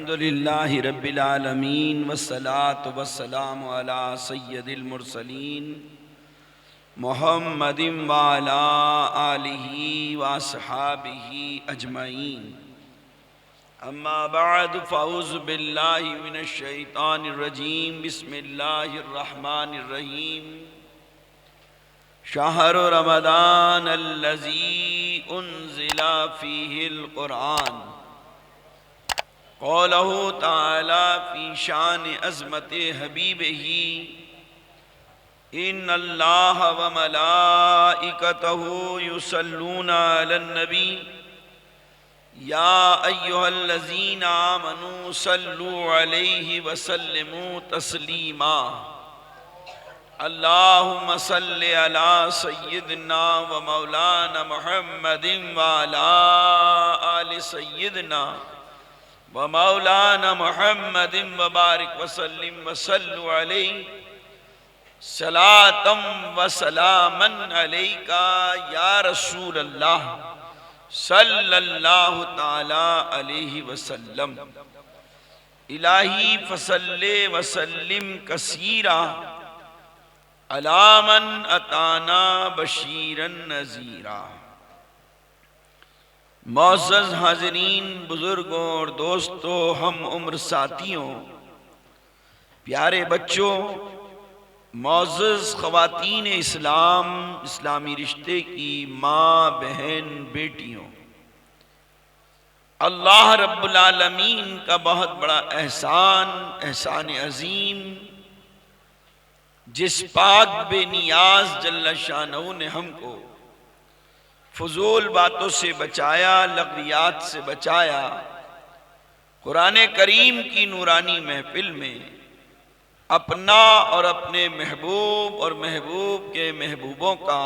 الحمدللہ رب العالمین والصلاة والسلام علی سید المرسلین محمد وعلی آلہ واصحابہ اجمعین اما بعد فاعوذ باللہ من الشیطان الرجیم بسم اللہ الرحمن الرحیم شہر رمضان الذی انزل فیہ القرآن قوله تعالی فی شان عظمت حبیبہ ان اللہ وملائکتہ یصلون علی النبی یا ایہا الذین آمنوا صلوا علیہ وسلموا تسلیما اللہم صل علی سیدنا و مولانا محمد وعلی آل سیدنا و مولانا محمد وبارک وسلم وصلوا علیہ صلاة و سلاما علیکا یا رسول اللہ صلی اللہ تعالی علیہ وسلم الہی فصلی وسلم کثیرا علی من اتانا بشیرا نذیرا۔ معزز حاضرین، بزرگوں اور دوستوں، ہم عمر ساتھیوں، پیارے بچوں، معزز خواتین اسلام، اسلامی رشتے کی ماں، بہن، بیٹیوں، اللہ رب العالمین کا بہت بڑا احسان عظیم، جس پاک بے نیاز جل شانہ نے ہم کو فضول باتوں سے بچایا، لغویات سے بچایا، قرآن کریم کی نورانی محفل میں اپنا اور اپنے محبوب اور محبوب کے محبوبوں کا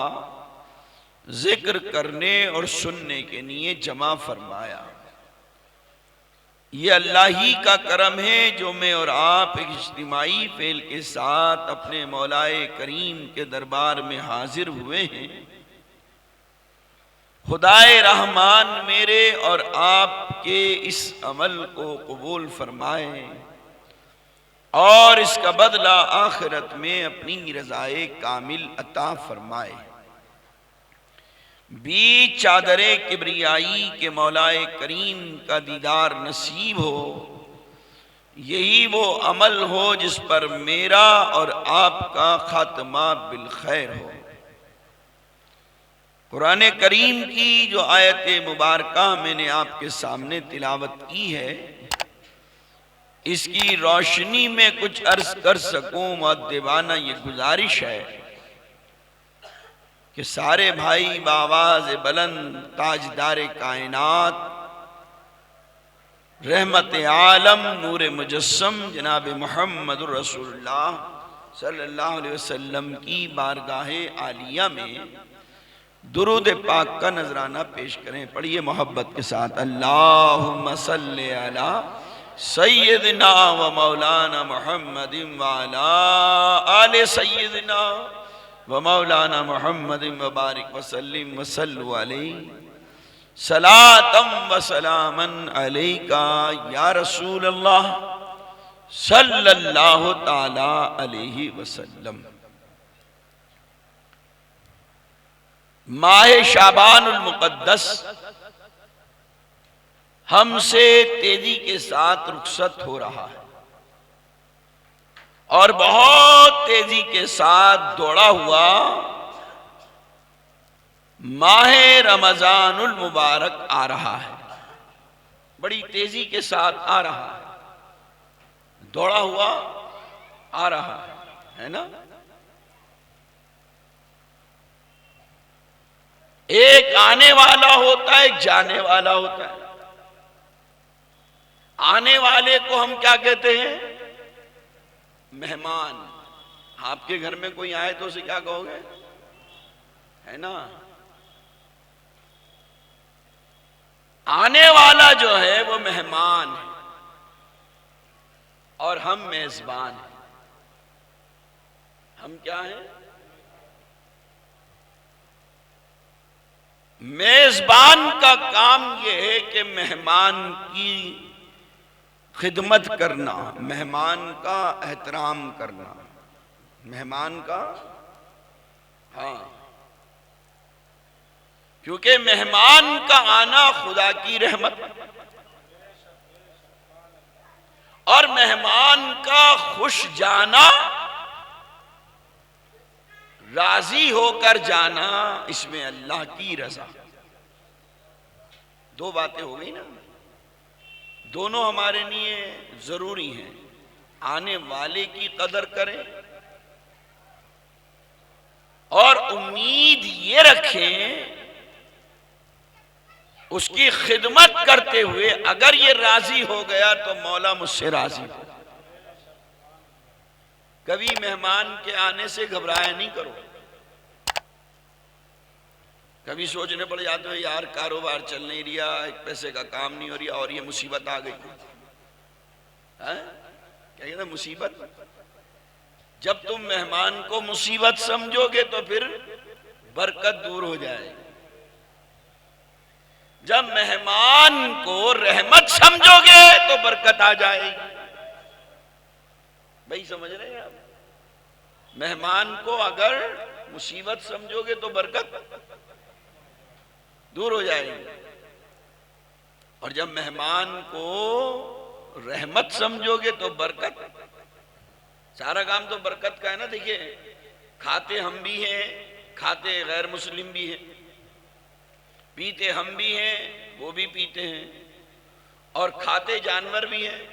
ذکر کرنے اور سننے کے لیے جمع فرمایا۔ یہ اللہ ہی کا کرم ہے جو میں اور آپ ایک اجتماعی فعل کے ساتھ اپنے مولائے کریم کے دربار میں حاضر ہوئے ہیں۔ خدائے رحمان میرے اور آپ کے اس عمل کو قبول فرمائے اور اس کا بدلہ آخرت میں اپنی رضائے کامل عطا فرمائے۔ بیچ چادر کبریائی کے مولائے کریم کا دیدار نصیب ہو، یہی وہ عمل ہو جس پر میرا اور آپ کا خاتمہ بالخیر ہو۔ قرآن کریم کی جو آیت مبارکہ میں نے آپ کے سامنے تلاوت کی ہے، اس کی روشنی میں کچھ عرض کر سکوں، مؤدبانہ یہ گزارش ہے کہ سارے بھائی بآواز بلند تاجدار کائنات، رحمت عالم، نور مجسم جناب محمد رسول اللہ صلی اللہ علیہ وسلم کی بارگاہ عالیہ میں درود پاک کا نذرانہ پیش کریں۔ پڑھیے محبت کے ساتھ، اللہم صلی علی سیدنا و مولانا محمد وعلا آل سیدنا و مولانا محمد وبارک وسلم وصلوا علیہ صلاة و سلاما علیکا یا رسول اللہ صلی اللہ تعالی علیہ وسلم۔ ماہ شعبان المقدس ہم سے تیزی کے ساتھ رخصت ہو رہا ہے اور بہت تیزی کے ساتھ دوڑا ہوا ماہ رمضان المبارک آ رہا ہے، بڑی تیزی کے ساتھ آ رہا ہے، دوڑا ہوا آ رہا ہے نا؟ ایک آنے والا ہوتا ہے، ایک جانے والا ہوتا ہے۔ آنے والے کو ہم کیا کہتے ہیں؟ مہمان۔ آپ کے گھر میں کوئی آئے تو اسے کیا کہو گے؟ ہے نا؟ آنے والا جو ہے وہ مہمان ہے اور ہم میزبان ہیں۔ ہم کیا ہیں؟ میزبان کا کام یہ ہے کہ مہمان کی خدمت کرنا، مہمان کا احترام کرنا، مہمان کا، ہاں، کیونکہ مہمان کا آنا خدا کی رحمت، اور مہمان کا خوش جانا، راضی ہو کر جانا، اس میں اللہ کی رضا۔ دو باتیں ہو گئی نا، دونوں ہمارے لیے ضروری ہیں۔ آنے والے کی قدر کریں اور امید یہ رکھیں اس کی خدمت کرتے ہوئے اگر یہ راضی ہو گیا تو مولا مجھ سے راضی ہو۔ کبھی مہمان کے آنے سے گھبرایا نہیں کرو۔ کبھی سوچنے پڑ جاتے ہو یار کاروبار چل نہیں رہا، ایک پیسے کا کام نہیں ہو رہا، اور یہ مصیبت آ گئی۔ کیا کہتے ہیں مصیبت؟ جب تم مہمان کو مصیبت سمجھو گے تو پھر برکت دور ہو جائے۔ جب مہمان کو رحمت سمجھو گے تو برکت آ جائے گی۔ بھائی سمجھ رہے ہیں آپ؟ مہمان کو اگر مصیبت سمجھو گے تو برکت دور ہو جائے گی، اور جب مہمان کو رحمت سمجھو گے تو برکت، سارا کام تو برکت کا ہے نا۔ دیکھیے کھاتے ہم بھی ہیں، کھاتے غیر مسلم بھی ہیں، پیتے ہم بھی ہیں، وہ بھی پیتے ہیں، اور کھاتے جانور بھی ہیں،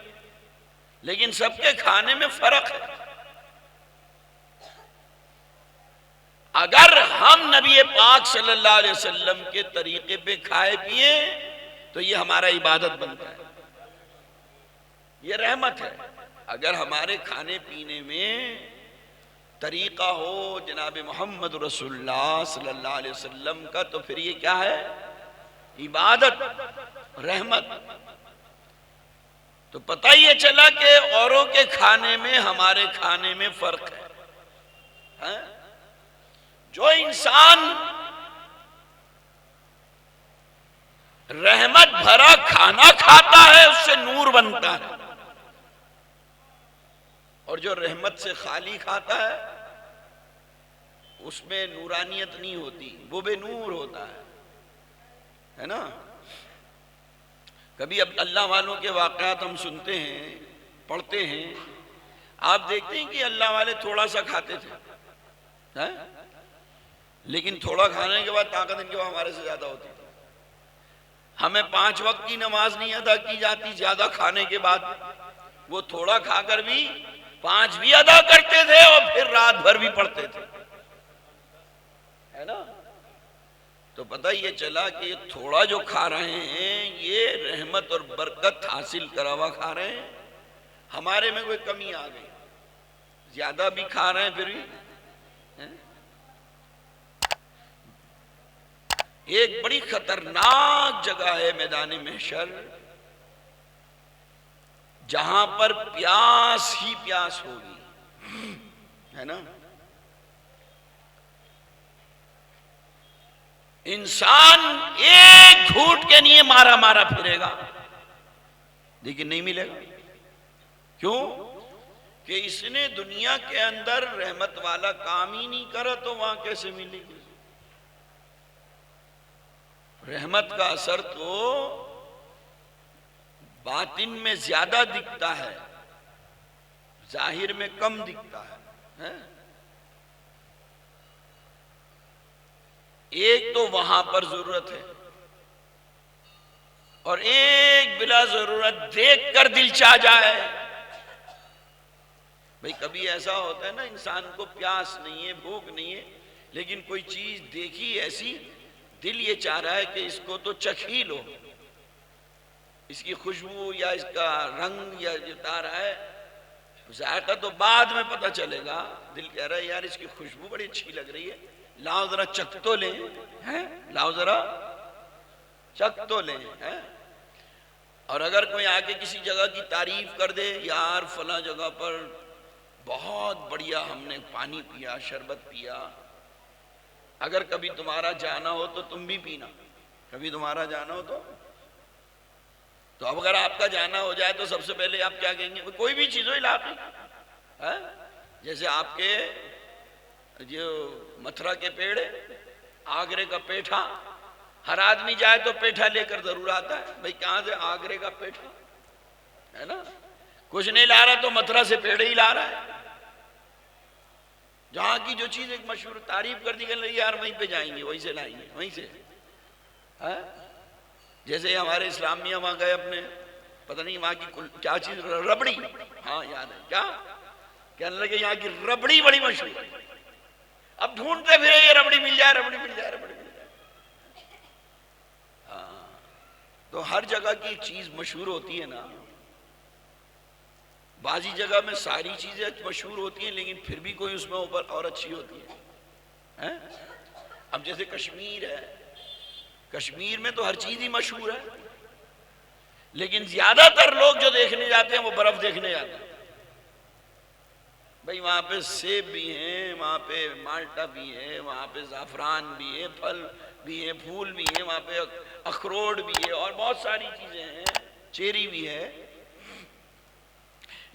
لیکن سب کے کھانے میں فرق ہے۔ اگر ہم نبی پاک صلی اللہ علیہ وسلم کے طریقے پہ کھائے پیے تو یہ ہمارا عبادت بنتا ہے، یہ رحمت ہے۔ اگر ہمارے کھانے پینے میں طریقہ ہو جناب محمد رسول اللہ صلی اللہ علیہ وسلم کا تو پھر یہ کیا ہے؟ عبادت، رحمت۔ تو پتہ یہ چلا کہ اوروں کے کھانے میں ہمارے کھانے میں فرق ہے۔ جو انسان رحمت بھرا کھانا کھاتا ہے اس سے نور بنتا ہے، اور جو رحمت سے خالی کھاتا ہے اس میں نورانیت نہیں ہوتی، وہ بے نور ہوتا ہے نا۔ کبھی اب اللہ والوں کے واقعات ہم سنتے ہیں، پڑھتے ہیں، آپ دیکھتے ہیں کہ اللہ والے تھوڑا سا کھاتے تھے، لیکن تھوڑا کھانے کے بعد طاقت ان کے بعد ہمارے سے زیادہ ہوتی تھی۔ ہمیں 5 وقت کی نماز نہیں ادا کی جاتی زیادہ کھانے کے بعد، وہ تھوڑا کھا کر بھی 5 بھی ادا کرتے تھے اور پھر رات بھر بھی پڑھتے تھے، ہے نا۔ تو پتہ یہ چلا کہ یہ تھوڑا جو کھا رہے ہیں یہ رحمت اور برکت حاصل کرا ہوا کھا رہے ہیں، ہمارے میں کوئی کمی آ گئی، زیادہ بھی کھا رہے ہیں پھر بھی۔ ایک بڑی خطرناک جگہ ہے میدان محشر، جہاں پر پیاس ہی پیاس ہوگی، ہے نا۔ انسان ایک گھونٹ کے لیے مارا مارا پھرے گا لیکن نہیں ملے گا۔ کیوں؟ کہ اس نے دنیا کے اندر رحمت والا کام ہی نہیں کرا تو وہاں کیسے ملے گی؟ رحمت کا اثر تو باطن میں زیادہ دکھتا ہے، ظاہر میں کم دکھتا ہے۔ ایک تو وہاں پر ضرورت ہے، اور ایک بلا ضرورت دیکھ کر دل چاہ جائے۔ بھئی کبھی ایسا ہوتا ہے نا، انسان کو پیاس نہیں ہے، بھوک نہیں ہے، لیکن کوئی چیز دیکھی ایسی، دل یہ چاہ رہا ہے کہ اس کو تو چکھ ہی لو، اس کی خوشبو یا اس کا رنگ یا جتا رہا ہے، ذائقہ تو بعد میں پتہ چلے گا، دل کہہ رہا ہے یار اس کی خوشبو بڑی اچھی لگ رہی ہے، لاؤ ذرا چکھ تو لیں، لاؤ ذرا چکھ تو لیں۔ اور اگر کوئی آگے کسی جگہ کی تعریف کر دے، یار فلاں جگہ پر بہت بڑھیا ہم نے پانی پیا، شربت پیا، اگر کبھی تمہارا جانا ہو تو تم بھی پینا، کبھی تمہارا جانا ہو تو اب اگر آپ کا جانا ہو جائے تو سب سے پہلے آپ کیا کہیں گے؟ کوئی بھی چیز ہو علاقے، جیسے آپ کے جو متھرا کے پیڑ، آگرے کا پیٹھا، ہر آدمی جائے تو پیٹھا لے کر ضرور آتا ہے. بھئی کہاں سے؟ آگرے کا پیٹھا ہے نا. کچھ نہیں لا رہا تو متھرا سے پیڑے ہی لا رہا ہے. جہاں کی جو چیز ایک مشہور تعریف کر دی گئی یار وہیں پہ جائیں گے، وہیں سے لائیں گے، وہیں سے. جیسے ہمارے اسلامیہ وہاں گئے اپنے، پتہ نہیں وہاں کی کیا چیز، ربڑی، ہاں یاد ہے، کیا کہنے لگے یہاں کی ربڑی بڑی مشہور ہے. اب ڈھونڈتے پھرے یہ ربڑی مل جائے، ربڑی مل جائے، ربڑی مل جائے. تو ہر جگہ کی چیز مشہور ہوتی ہے نا. بعضی جگہ میں ساری چیزیں مشہور ہوتی ہیں لیکن پھر بھی کوئی اس میں اوپر اور اچھی ہوتی ہے. اب جیسے کشمیر ہے، کشمیر میں تو ہر چیز ہی مشہور ہے، لیکن زیادہ تر لوگ جو دیکھنے جاتے ہیں وہ برف دیکھنے جاتے ہیں. بھئی وہاں پہ سیب بھی ہیں، وہاں پہ مالٹا بھی ہے، وہاں پہ زعفران بھی ہے، پھل بھی ہیں، پھول بھی ہیں، وہاں پہ اخروٹ بھی ہے اور بہت ساری چیزیں ہیں، چیری بھی ہے.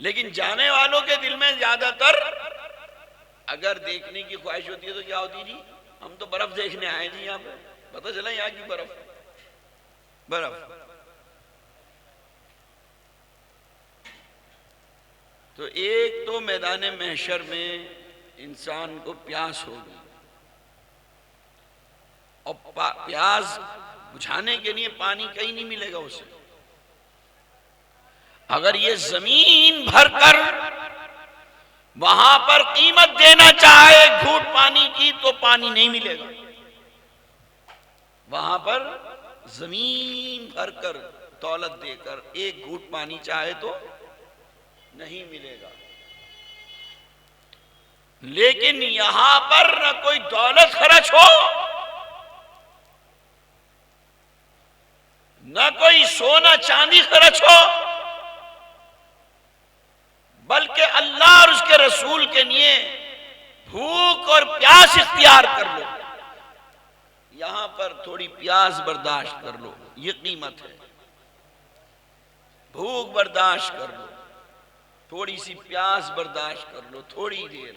لیکن جانے والوں کے دل میں زیادہ تر اگر دیکھنے کی خواہش ہوتی ہے تو کیا ہوتی ہے؟ جی ہم تو برف دیکھنے آئے جی، یہاں پہ پتہ چلا یہاں کی برف. تو ایک تو میدان محشر میں انسان کو پیاس ہوگی، اور پیاس بجھانے کے لیے پانی کہیں نہیں ملے گا اسے. اگر یہ زمین بھر کر وہاں پر قیمت دینا چاہے ایک گھونٹ پانی کی تو پانی نہیں ملے گا. وہاں پر زمین بھر کر دولت دے کر ایک گھونٹ پانی چاہے تو نہیں ملے گا. لیکن یہاں پر نہ کوئی دولت خرچ ہو، نہ کوئی سونا چاندی خرچ ہو، بلکہ اللہ اور اس کے رسول کے لیے بھوک اور پیاس اختیار کر لو. یہاں پر تھوڑی پیاس برداشت کر لو، یہ قیمت ہے. بھوک برداشت کر لو، تھوڑی سی پیاس برداشت کر لو، تھوڑی دیر،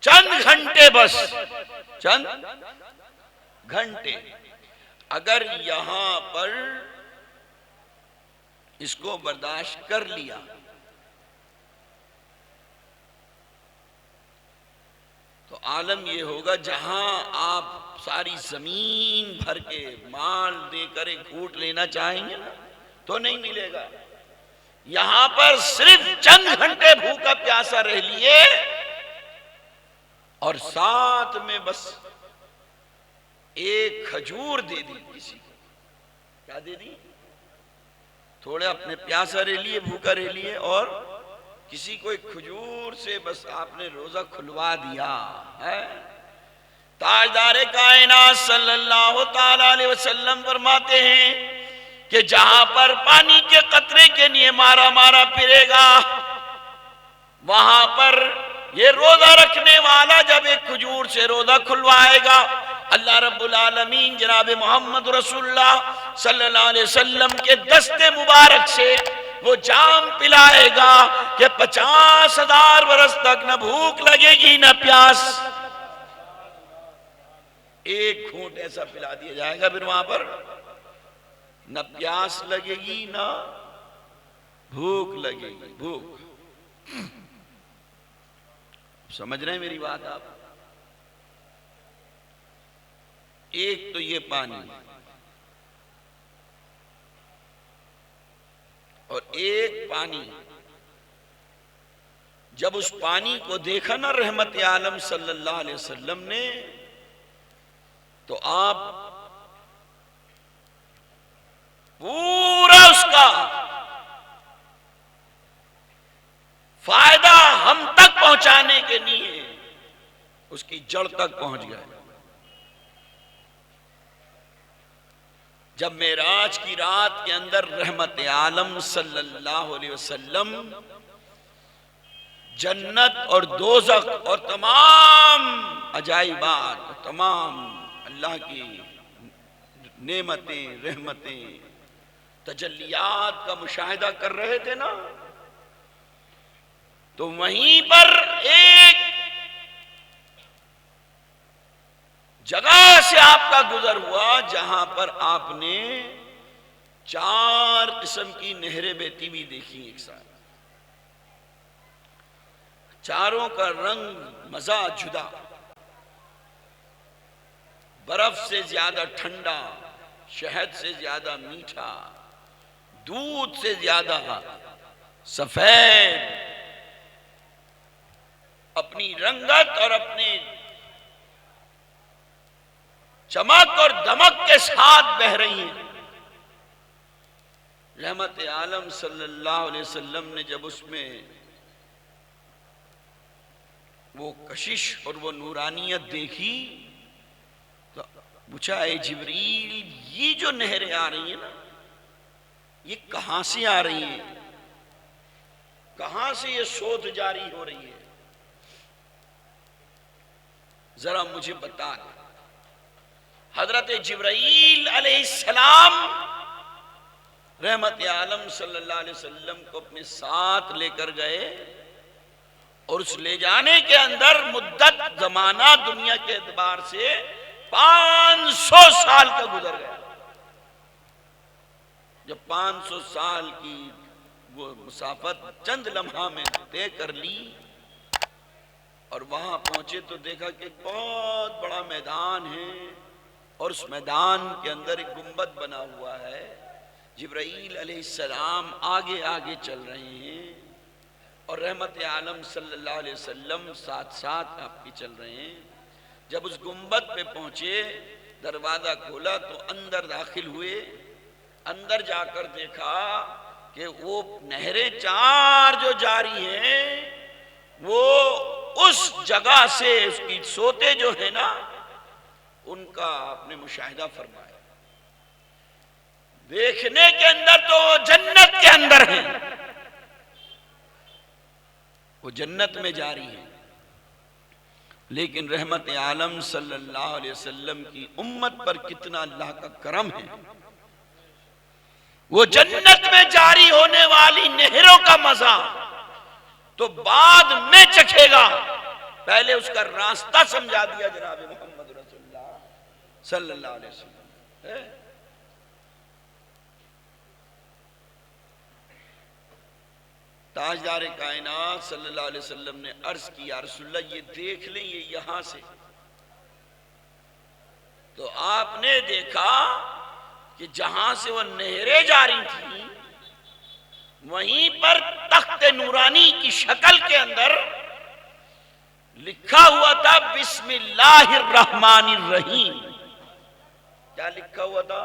چند گھنٹے، بس چند گھنٹے. اگر یہاں پر اس کو برداشت کر لیا تو عالم یہ ہوگا جہاں آپ ساری زمین بھر کے مال دے کر ایک گھونٹ لینا چاہیں گے نا تو نہیں ملے گا. یہاں پر صرف چند گھنٹے بھوکا پیاسا رہ لیے اور ساتھ میں بس ایک کھجور دے دی کسی کو. کیا دے دی؟ تھوڑے اپنے پیاسا رہ لیے، بھوکا رہ لیے، اور کسی کو ایک کھجور سے بس آپ نے روزہ کھلوا دیا ہے. تاجدار کائنات صلی اللہ تعالی علیہ وسلم فرماتے ہیں کہ جہاں پر پانی کے قطرے کے لیے مارا مارا پھرے گا، وہاں پر یہ روزہ رکھنے والا جب ایک کھجور سے روزہ کھلوائے گا، اللہ رب العالمین جناب محمد رسول اللہ صلی اللہ علیہ وسلم کے دست مبارک سے وہ جام پلائے گا کہ 50,000 برس تک نہ بھوک لگے گی نہ پیاس. ایک گھونٹ ایسا پلا دیا جائے گا، پھر وہاں پر نہ پیاس لگے گی نہ بھوک لگے گی. بھوک، سمجھ رہے ہیں میری بات آپ؟ ایک تو یہ پانی، اور ایک پانی جب اس پانی کو دیکھا نا رحمت عالم صلی اللہ علیہ وسلم نے تو آپ پورا اس کا فائدہ ہم تک پہنچانے کے لیے اس کی جڑ تک پہنچ گئے. جب معراج کی رات کے اندر رحمت عالم صلی اللہ علیہ وسلم جنت اور دوزخ اور تمام عجائبات اور تمام اللہ کی نعمتیں، رحمتیں تجلیات کا مشاہدہ کر رہے تھے نا، تو وہیں پر ایک جگہ سے آپ کا گزر ہوا جہاں پر آپ نے 4 قسم کی نہریں بہتی بھی دیکھی ایک ساتھ، چاروں کا رنگ مزہ جدا، برف سے زیادہ ٹھنڈا، شہد سے زیادہ میٹھا، دودھ سے زیادہ سفید، اپنی رنگت اور اپنی چمک اور دمک کے ساتھ بہہ رہی ہیں۔ رحمت عالم صلی اللہ علیہ وسلم نے جب اس میں وہ کشش اور وہ نورانیت دیکھی تو پوچھا، اے جبریل، یہ جو نہریں آ رہی ہیں نا، یہ کہاں سے آ رہی ہیں؟ کہاں سے یہ سوت جاری ہو رہی ہے؟ ذرا مجھے بتا دیں۔ حضرت جبرائیل علیہ السلام رحمت عالم صلی اللہ علیہ وسلم کو اپنے ساتھ لے کر گئے، اور اس لے جانے کے اندر مدت زمانہ دنیا کے اعتبار سے 500 سال کا گزر گیا۔ جب 500 سال کی وہ مسافت چند لمحہ میں طے کر لی اور وہاں پہنچے تو دیکھا کہ بہت بڑا میدان ہے، اور اس میدان کے اندر ایک گنبد بنا ہوا ہے۔ جبرائیل علیہ السلام آگے آگے چل رہے ہیں اور رحمت عالم صلی اللہ علیہ وسلم ساتھ ساتھ آپ کی چل رہے ہیں۔ جب اس گنبد پہ پہنچے، دروازہ کھولا تو اندر داخل ہوئے، اندر جا کر دیکھا کہ وہ نہریں 4 جو جاری ہیں وہ اس جگہ سے، اس کی سوتے جو ہے نا، ان کا آپ نے مشاہدہ فرمایا۔ دیکھنے کے اندر تو وہ جنت کے اندر ہیں، وہ جنت میں جاری ہیں، لیکن رحمت عالم صلی اللہ علیہ وسلم کی امت پر کتنا اللہ کا کرم ہے، وہ جنت میں جاری ہونے والی نہروں کا مزہ تو بعد میں چکھے گا، پہلے اس کا راستہ سمجھا دیا جناب محمد رسول اللہ صلی اللہ علیہ وسلم۔ تاجدار کائنات صلی اللہ علیہ وسلم نے عرض کی، یا رسول اللہ یہ دیکھ لیں، یہ یہاں سے۔ تو آپ نے دیکھا کہ جہاں سے وہ نہریں جاری تھیں وہیں پر تخت نورانی کی شکل کے اندر لکھا ہوا تھا بسم اللہ الرحمن الرحیم۔ کیا لکھا ہوا تھا؟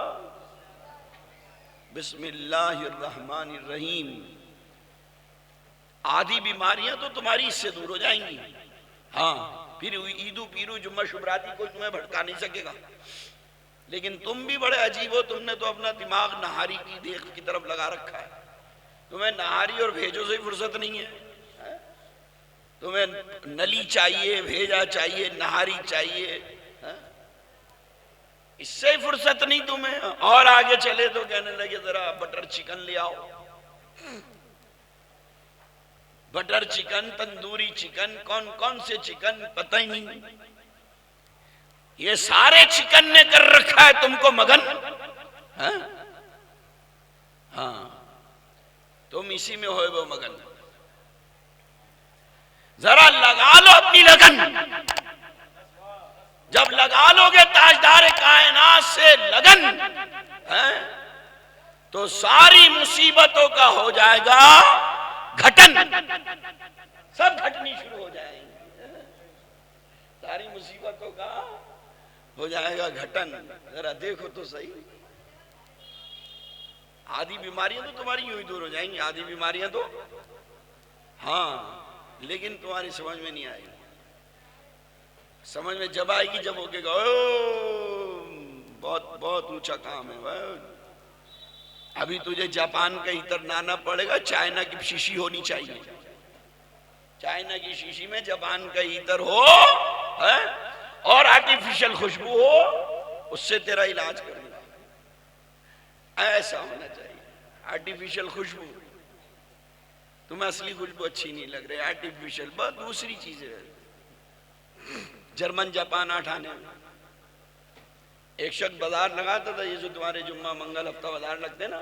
بسم اللہ الرحمن الرحیم۔ آدھی بیماریاں تو تمہاری اس سے دور ہو جائیں گی، ہاں، پھر عیدو پیرو جمعہ شبراتی کوئی تمہیں بھٹکا نہیں سکے گا، لیکن تم بھی بڑے عجیب ہو، تم نے تو اپنا دماغ نہاری کی دیکھ کی طرف لگا رکھا ہے، تمہیں نہاری اور بھیجو سے فرصت نہیں ہے، تمہیں نلی چاہیے، بھیجا چاہیے، نہاری چاہیے، اس سے فرصت نہیں تمہیں۔ اور آگے چلے تو کہنے لگے ذرا بٹر چکن لے آؤ، بٹر چکن، تندوری چکن، کون کون سے چکن پتہ ہی نہیں، یہ سارے چکن نے کر رکھا ہے تم کو مگن، ہاں تم اسی میں ہوئے وہ مگن، ذرا لگا لو اپنی لگن، جب لگا لو گے تاجدار کائنات سے لگن تو ساری مصیبتوں کا ہو جائے گا گھٹن، سب گھٹنی شروع ہو جائیں گی، ساری مصیبتوں کا ہو جائے گا گھٹن۔ ذرا دیکھو تو صحیح، آدھی بیماریاں تو تمہاری یوں ہی دور ہو جائیں گی، آدھی بیماریاں تو ہاں، لیکن تمہاری سمجھ میں نہیں آئے گی، سمجھ میں جب آئے گی جب ہوگے گا بہت بہت اونچا کام ہے، ابھی تجھے جاپان کا ہیٹر لانا پڑے گا، چائنا کی شیشی ہونی چاہیے، چائنا کی شیشی میں جاپان کا ہیٹر ہو اور آرٹیفیشل خوشبو ہو، اس سے تیرا علاج کرنا، ایسا ہونا چاہیے۔ آرٹیفیشل خوشبو، تمہیں اصلی خوشبو اچھی نہیں لگ رہی، آرٹیفیشل بس دوسری چیزیں. جرمن جاپان 8 آنے میں ایک شخص بازار لگاتا تھا، یہ جو تمہارے جمعہ منگل ہفتہ بازار لگتے نا،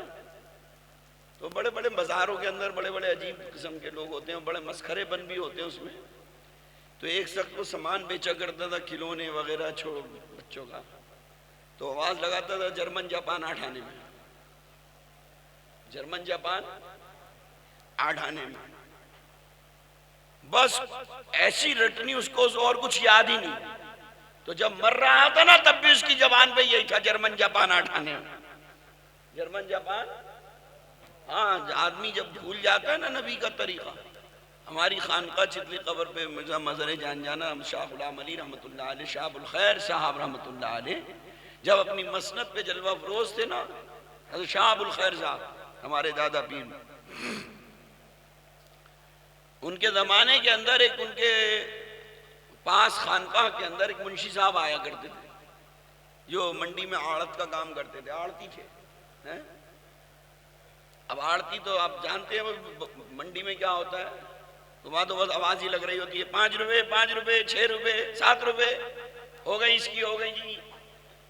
تو بڑے بڑے بازاروں کے اندر بڑے بڑے عجیب قسم کے لوگ ہوتے ہیں، بڑے مسخرے بن بھی ہوتے ہیں اس میں. تو ایک شخص کو سامان بیچا کرتا تھا، کھلونے وغیرہ بچوں کا، تو آواز لگاتا تھا جرمن جاپان 8 آنے میں، جرمن جاپان 8 آنے میں. بس ایسی رٹنی اس کو اور کچھ یاد ہی نہیں. تو جب مر رہا تھا نا تب بھی اس کی زبان پہ یہی تھا، جرمن جاپان 8 آنے میں، جرمن جاپان. ہاں آدمی جب بھول جاتا ہے نا نبی کا طریقہ. ہماری خانقاہ چتلی قبر پہ مرزا مظہر جان جانا شاہ غلام علی رحمۃ اللہ علیہ، شاہ ابو الخیر صاحب رحمۃ اللہ علیہ، جب اپنی مسند پہ جلوہ فروز تھے نا حضرت شاہ ابو الخیر صاحب ہمارے دادا پیر، ان کے زمانے کے اندر ایک ان کے پاس خانقاہ کے اندر ایک منشی صاحب آیا کرتے تھے، جو منڈی میں آڑت کا کام کرتے تھے، آڑتی تھے. اب آڑتی تو آپ جانتے ہیں منڈی میں کیا ہوتا ہے، تو وہاں تو بس آواز ہی لگ رہی ہوتی ہے، 5 روپے 5 روپے 6 روپے 7 روپے ہو گئی اس کی، ہو گئی جی.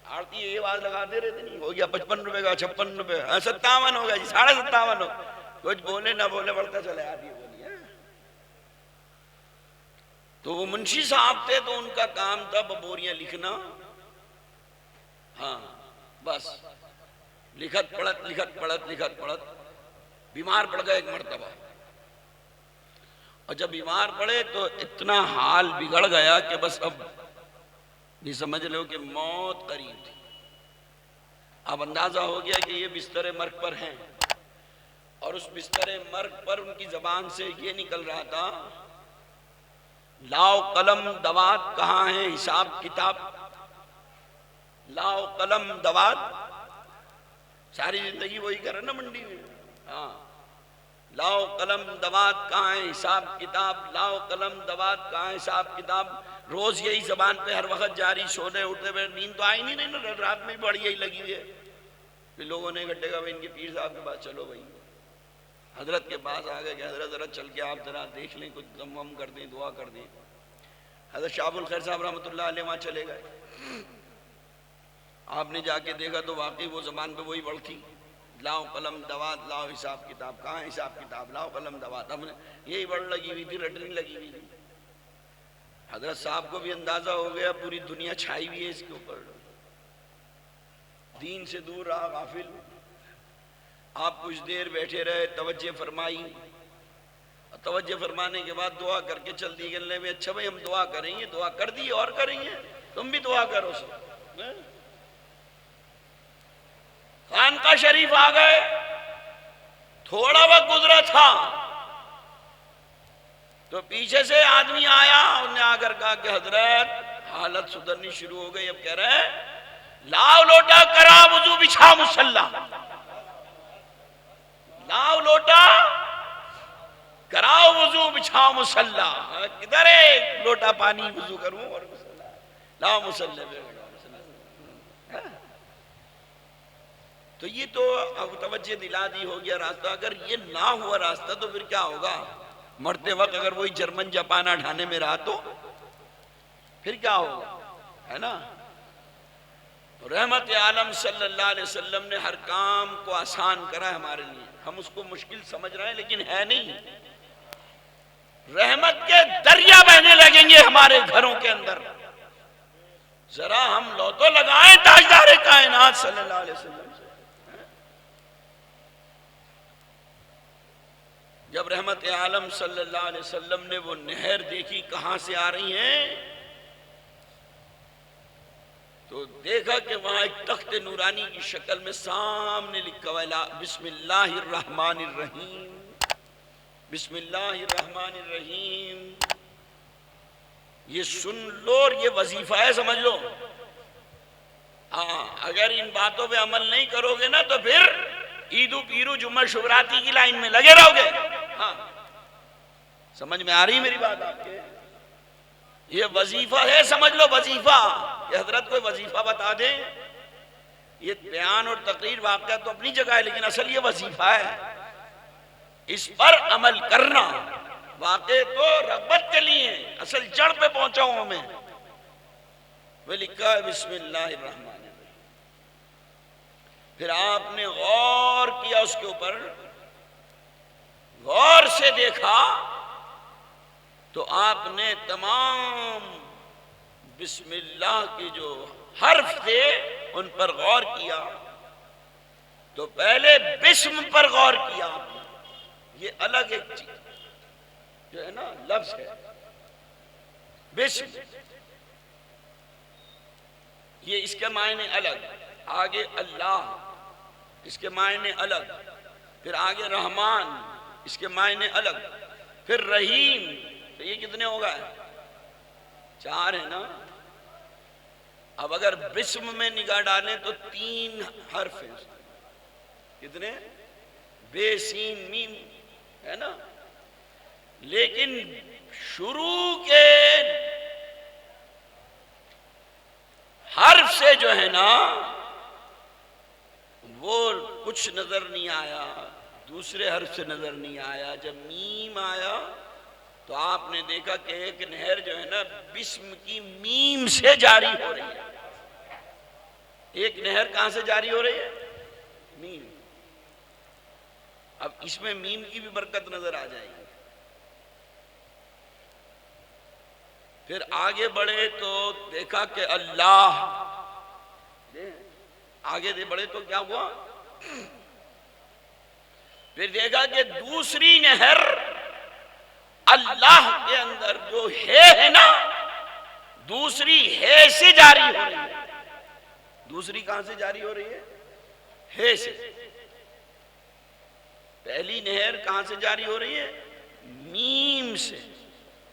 آڑتی یہ آواز لگاتے رہتے، نہیں ہو گیا 55 روپے کا، 56 روپے 57 ہو گیا جی، 57.5 ہو. کچھ بولے نہ بولے بڑھتا چلے آتی ہے. تو وہ منشی صاحب تھے، تو ان کا کام تھا ببوریاں لکھنا. ہاں بس لکھت پڑھت لکھت پڑھت لکھت پڑھت. بیمار پڑ گئے ایک مرتبہ، اور جب بیمار پڑے تو اتنا حال بگڑ گیا کہ بس اب یہ سمجھ لو کہ موت قریب تھی. اب اندازہ ہو گیا کہ یہ بستر مرگ پر ہیں، اور اس بستر مرگ پر ان کی زبان سے یہ نکل رہا تھا، لاؤ قلم دوات کہاں ہے حساب کتاب، لاؤ قلم دوات. ساری زندگی وہی کر رہے نا منڈی میں. ہاں لاؤ قلم دوات کہاں ہے حساب کتاب، لاؤ قلم دوات کہاں ہے حساب کتاب. روز یہی زبان پہ ہر وقت جاری، سونے اٹھتے ہوئے نیند تو آئی نہیں نا، رات میں بڑی یہی لگی ہوئی ہے. پھر لوگوں نے اکٹھے کہا ان کے پیر صاحب کے پاس چلو بھائی. حضرت کے پاس آ گئے کہ حضرت ذرا چل کے آپ ذرا دیکھ لیں، کچھ غم وم کر دیں، دعا کر دیں. حضرت شاہ ابو الخیر صاحب رحمۃ اللہ علیہ وہاں چلے گئے. آپ نے جا کے دیکھا تو واقعی وہ زبان پہ وہی ورڈ تھی، لاؤ قلم دوات، لاؤ حساب کتاب. کہاں حساب کتاب، لاؤ قلم دوات. ہم نے یہی ورڈ لگی ہوئی تھی، رٹنی لگی ہوئی تھی. حضرت صاحب کو بھی اندازہ ہو گیا پوری دنیا چھائی ہوئی ہے اس کے اوپر، دین سے دور رہا، غافل. آپ کچھ دیر بیٹھے رہے، توجہ فرمائی، توجہ فرمانے کے بعد دعا کر کے چل دی گلے میں. اچھا بھائی ہم دعا کریں گے، دعا کر دی اور کریں گے، تم بھی دعا کرو. خانقاہ شریف آ گئے، تھوڑا وقت گزرا تھا تو پیچھے سے آدمی آیا، انہوں نے آ کر کہا کہ حضرت حالت سدھرنی شروع ہو گئی. اب کہہ رہے ہیں لاؤ لوٹا کرا وضو بچھا مصلی، لاؤ لوٹا کراؤ وضو بچھاؤ مصلی. کدھر ہے لوٹا پانی وضو کروں اور لاؤ مصلی پہ. تو یہ تو اب توجہ دلا دی، ہو گیا راستہ. اگر یہ نہ ہوا راستہ تو پھر کیا ہوگا؟ مرتے وقت اگر وہی جرمن جاپان اٹھانے میں رہا تو پھر کیا ہوگا، ہے نا. رحمت عالم صلی اللہ علیہ وسلم نے ہر کام کو آسان کرا ہے ہمارے لیے. ہم اس کو مشکل سمجھ رہے ہیں لیکن ہے نہیں. رحمت کے دریا بہنے لگیں گے ہمارے گھروں کے اندر. ذرا ہم لو تو لگائیں تاجدار کائنات صلی اللہ علیہ وسلم سے. جب رحمت عالم صلی اللہ علیہ وسلم نے وہ نہر دیکھی کہاں سے آ رہی ہیں، تو دیکھا کہ وہاں ایک تخت نورانی کی شکل میں سامنے لکھا ہوا بسم اللہ الرحمن الرحیم، بسم اللہ الرحمن الرحیم. یہ سن لو اور یہ وظیفہ ہے، سمجھ لو. ہاں اگر ان باتوں پہ عمل نہیں کرو گے نا تو پھر عیدو پیرو جمعہ شبراتی کی لائن میں لگے رہو گے. ہاں سمجھ میں آ رہی میری بات آپ کے؟ یہ وظیفہ ہے، سمجھ لو وظیفہ. کہ حضرت کوئی وظیفہ بتا دیں. یہ بیان اور تقریر واقعہ تو اپنی جگہ ہے، لیکن اصل یہ وظیفہ ہے، اس پر عمل کرنا۔ واقعے تو رغبت کے لیے ہیں، اصل جڑ پہ پہنچا ہوں میں۔ وہ لکھا ہے بسم اللہ الرحمن الرحیم، پھر آپ نے غور کیا اس کے اوپر، غور سے دیکھا تو آپ نے تمام بسم اللہ کے جو حرف تھے ان پر غور کیا۔ تو پہلے بسم پر غور کیا آپ نے، یہ الگ ایک چیز جو ہے نا لفظ ہے بسم، یہ اس کے معنی الگ، آگے اللہ اس کے معنی الگ، پھر آگے رحمان اس کے معنی الگ، پھر رحیم، تو یہ کتنے ہو گئے؟ 4 ہے نا۔ اب اگر بسم میں نگاہ ڈالیں تو 3 حرف ہیں، کتنے؟ بے سین میم ہے نا، لیکن شروع کے حرف سے جو ہے نا وہ کچھ نظر نہیں آیا، دوسرے حرف سے نظر نہیں آیا۔ جب میم آیا تو آپ نے دیکھا کہ ایک نہر جو ہے نا بسم کی میم سے جاری ہو رہی ہے۔ ایک نہر کہاں سے جاری ہو رہی ہے؟ میم۔ اب اس میں میم کی بھی برکت نظر آ جائے گی۔ پھر آگے بڑھے تو دیکھا کہ اللہ، آگے بڑھے تو کیا ہوا؟ پھر دیکھا کہ دوسری نہر اللہ کے اندر جو ہے نا، دوسری ہے سے جاری ہو رہی ہے۔ دوسری کہاں سے جاری ہو رہی ہے؟ ہے سے۔ پہلی نہر کہاں سے جاری ہو رہی ہے؟ میم سے،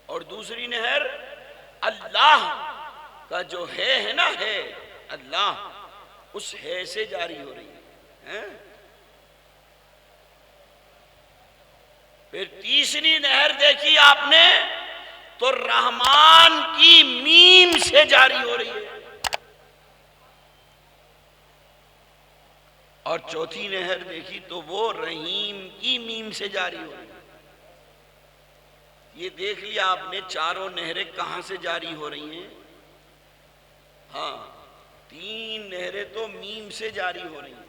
اور دوسری نہر اللہ کا جو ہے نا، ہے اللہ، اس ہے سے جاری ہو رہی ہے۔ پھر تیسری نہر دیکھی آپ نے تو رحمان کی میم سے جاری ہو رہی ہے، اور چوتھی نہر دیکھی تو وہ رحیم کی میم سے جاری ہو رہی ہے۔ یہ دیکھ لیا آپ نے 4 نہریں کہاں سے جاری ہو رہی ہیں؟ ہاں، 3 نہریں تو میم سے جاری ہو رہی ہیں،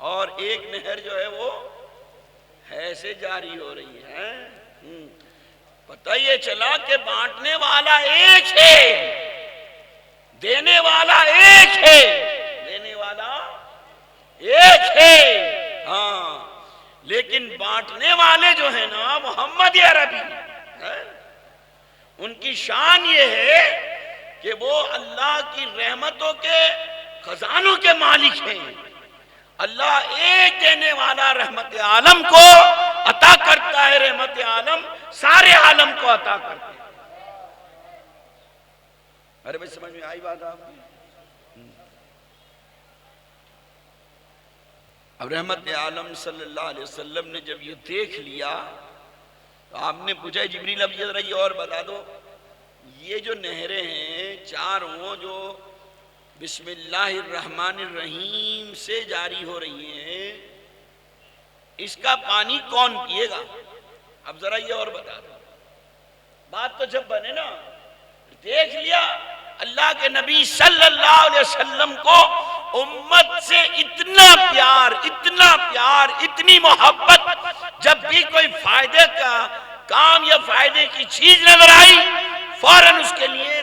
اور ایک نہر جو ہے وہ ہے سے جاری ہو رہی ہے۔ پتہ یہ چلا کہ بانٹنے والا ایک ہے، دینے والا ایک ہے، دینے والا ایک ہے، ہاں، لیکن بانٹنے والے جو ہیں نا محمد عربی، ان کی شان یہ ہے کہ وہ اللہ کی رحمتوں کے خزانوں کے مالک ہیں۔ اللہ ایک دینے والا رحمت عالم کو عطا کرتا ہے، رحمت عالم سارے عالم کو عطا کرتا ہے۔ ارے بھائی سمجھ میں آئی بات آپ کی؟ اب رحمت عالم صلی اللہ علیہ وسلم نے جب یہ دیکھ لیا تو آپ نے پوچھا جبریل اب یہ ذرا یہ اور بتا دو، یہ جو نہریں ہیں 4 جو بسم اللہ الرحمن الرحیم سے جاری ہو رہی ہیں، اس کا پانی کون پیے گا؟ اب ذرا یہ اور بتا دو۔ بات تو جب بنے نا، دیکھ لیا اللہ کے نبی صلی اللہ علیہ وسلم کو امت سے اتنا پیار، اتنا پیار، اتنی محبت، جب بھی کوئی فائدے کا کام یا فائدے کی چیز نظر آئی فوراً اس کے لیے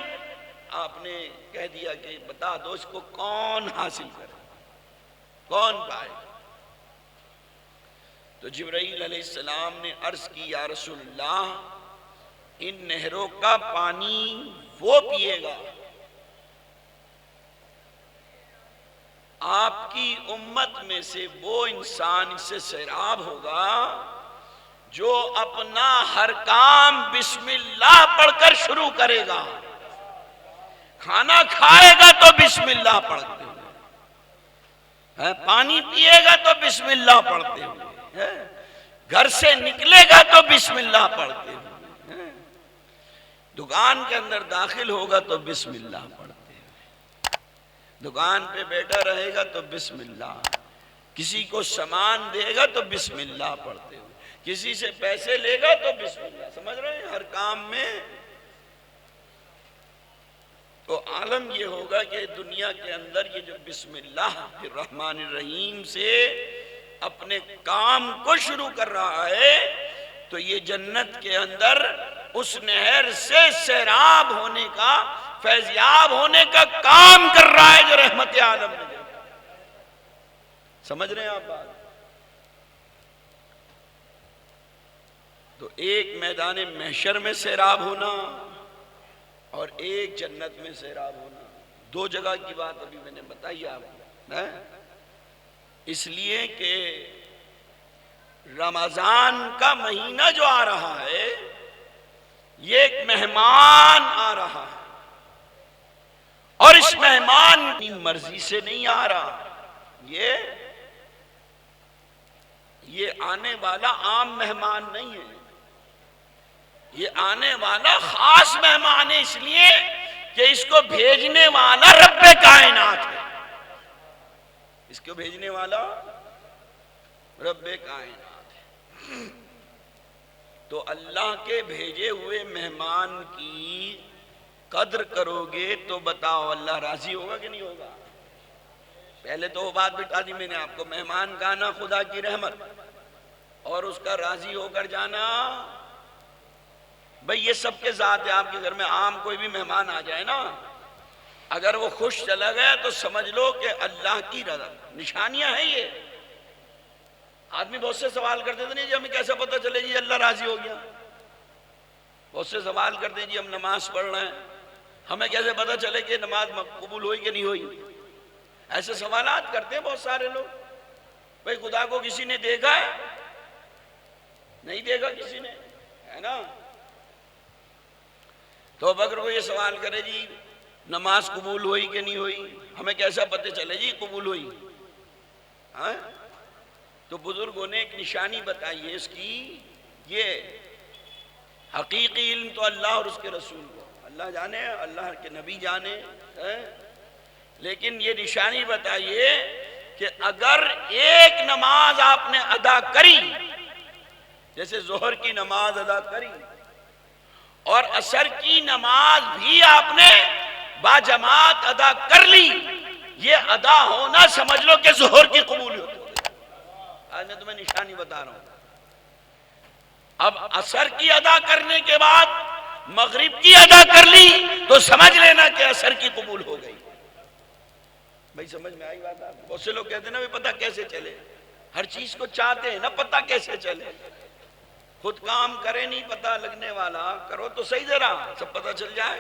آپ نے کہہ دیا کہ بتا دو اس کو کون حاصل کرے، کون پائے۔ تو جبرائیل علیہ السلام نے عرض کی یا رسول اللہ، ان نہروں کا پانی وہ پیے گا آپ کی امت میں سے وہ انسان اس سے سیراب ہوگا جو اپنا ہر کام بسم اللہ پڑھ کر شروع کرے گا۔ کھانا کھائے گا تو بسم اللہ پڑھتے ہوئے، پانی پیے گا تو بسم اللہ پڑھتے ہوئے، گھر سے نکلے گا تو بسم اللہ پڑھتے ہوئے، دکان کے اندر داخل ہوگا تو بسم اللہ پڑھتے ہوئے۔ دکان پہ بیٹھا رہے گا تو بسم اللہ، کسی کو سامان دے گا تو بسم اللہ پڑھتے ہوئے، کسی سے پیسے لے گا تو بسم اللہ، سمجھ رہے ہیں ہر کام میں۔ تو عالم یہ ہوگا کہ دنیا کے اندر یہ جو بسم اللہ الرحمن الرحیم سے اپنے کام کو شروع کر رہا ہے، تو یہ جنت کے اندر اس نہر سے سیراب ہونے کا، فیضیاب ہونے کا کام کر رہا ہے جو رحمت عالم میں۔ سمجھ رہے ہیں آپ بات؟ تو ایک میدان محشر میں سیراب ہونا اور ایک جنت میں سیراب ہونا، دو جگہ کی بات ابھی میں نے بتائی آپ کو، اس لیے کہ رمضان کا مہینہ جو آ رہا ہے یہ ایک مہمان آ رہا ہے، اور اس مہمان کی مرضی سے نہیں آ رہا، یہ آنے والا عام مہمان نہیں ہے، یہ آنے والا خاص مہمان ہے، اس لیے کہ اس کو بھیجنے والا رب کائنات ہے، اس کو بھیجنے والا رب کائنات ہے۔ تو اللہ کے بھیجے ہوئے مہمان کی قدر کرو گے تو بتاؤ اللہ راضی ہوگا کہ نہیں ہوگا؟ پہلے تو وہ بات بتا دی میں نے آپ کو، مہمان کا آنا خدا کی رحمت اور اس کا راضی ہو کر جانا، بھئی یہ سب کے ذات ہے۔ آپ کے گھر میں عام کوئی بھی مہمان آ جائے نا، اگر وہ خوش چلا گیا تو سمجھ لو کہ اللہ کی رضا، نشانیاں ہیں یہ۔ آدمی بہت سے سوال کرتے تھے، نہیں جی ہمیں کیسے پتہ چلے جی اللہ راضی ہو گیا؟ بہت سے سوال کرتے جی ہم نماز پڑھ رہے ہیں، ہمیں کیسے پتہ چلے کہ نماز قبول ہوئی کہ نہیں ہوئی؟ ایسے سوالات کرتے ہیں بہت سارے لوگ۔ بھئی خدا کو کسی نے دیکھا ہے؟ نہیں دیکھا کسی نے، ہے نا؟ تو ابوبکر کو یہ سوال کرے جی نماز قبول ہوئی کہ نہیں ہوئی، ہمیں کیسا پتہ چلے جی قبول ہوئی؟ ہاں؟ تو بزرگوں نے ایک نشانی بتائی ہے اس کی، یہ حقیقی علم تو اللہ اور اس کے رسول کو، اللہ جانے، اللہ کے نبی جانے، لیکن یہ نشانی بتائیے کہ اگر ایک نماز آپ نے ادا کری، جیسے ظہر کی نماز ادا کری اور عصر کی نماز بھی آپ نے باجماعت ادا کر لی، یہ ادا ہونا سمجھ لو کہ ظہر کی قبولیت ہو گئی۔ آج میں تمہیں نشانی بتا رہا ہوں۔ اب عصر کی ادا کرنے کے بعد مغرب کی ادا کر لی تو سمجھ لینا کہ عصر کی قبول ہو گئی۔ بھائی سمجھ میں آئی بات آپ؟ بہت سے لوگ کہتے ہیں نا پتہ کیسے چلے، ہر چیز کو چاہتے ہیں نا پتہ کیسے چلے، خود کام کرے نہیں پتہ لگنے والا، کرو تو صحیح ذرا سب پتہ چل جائے۔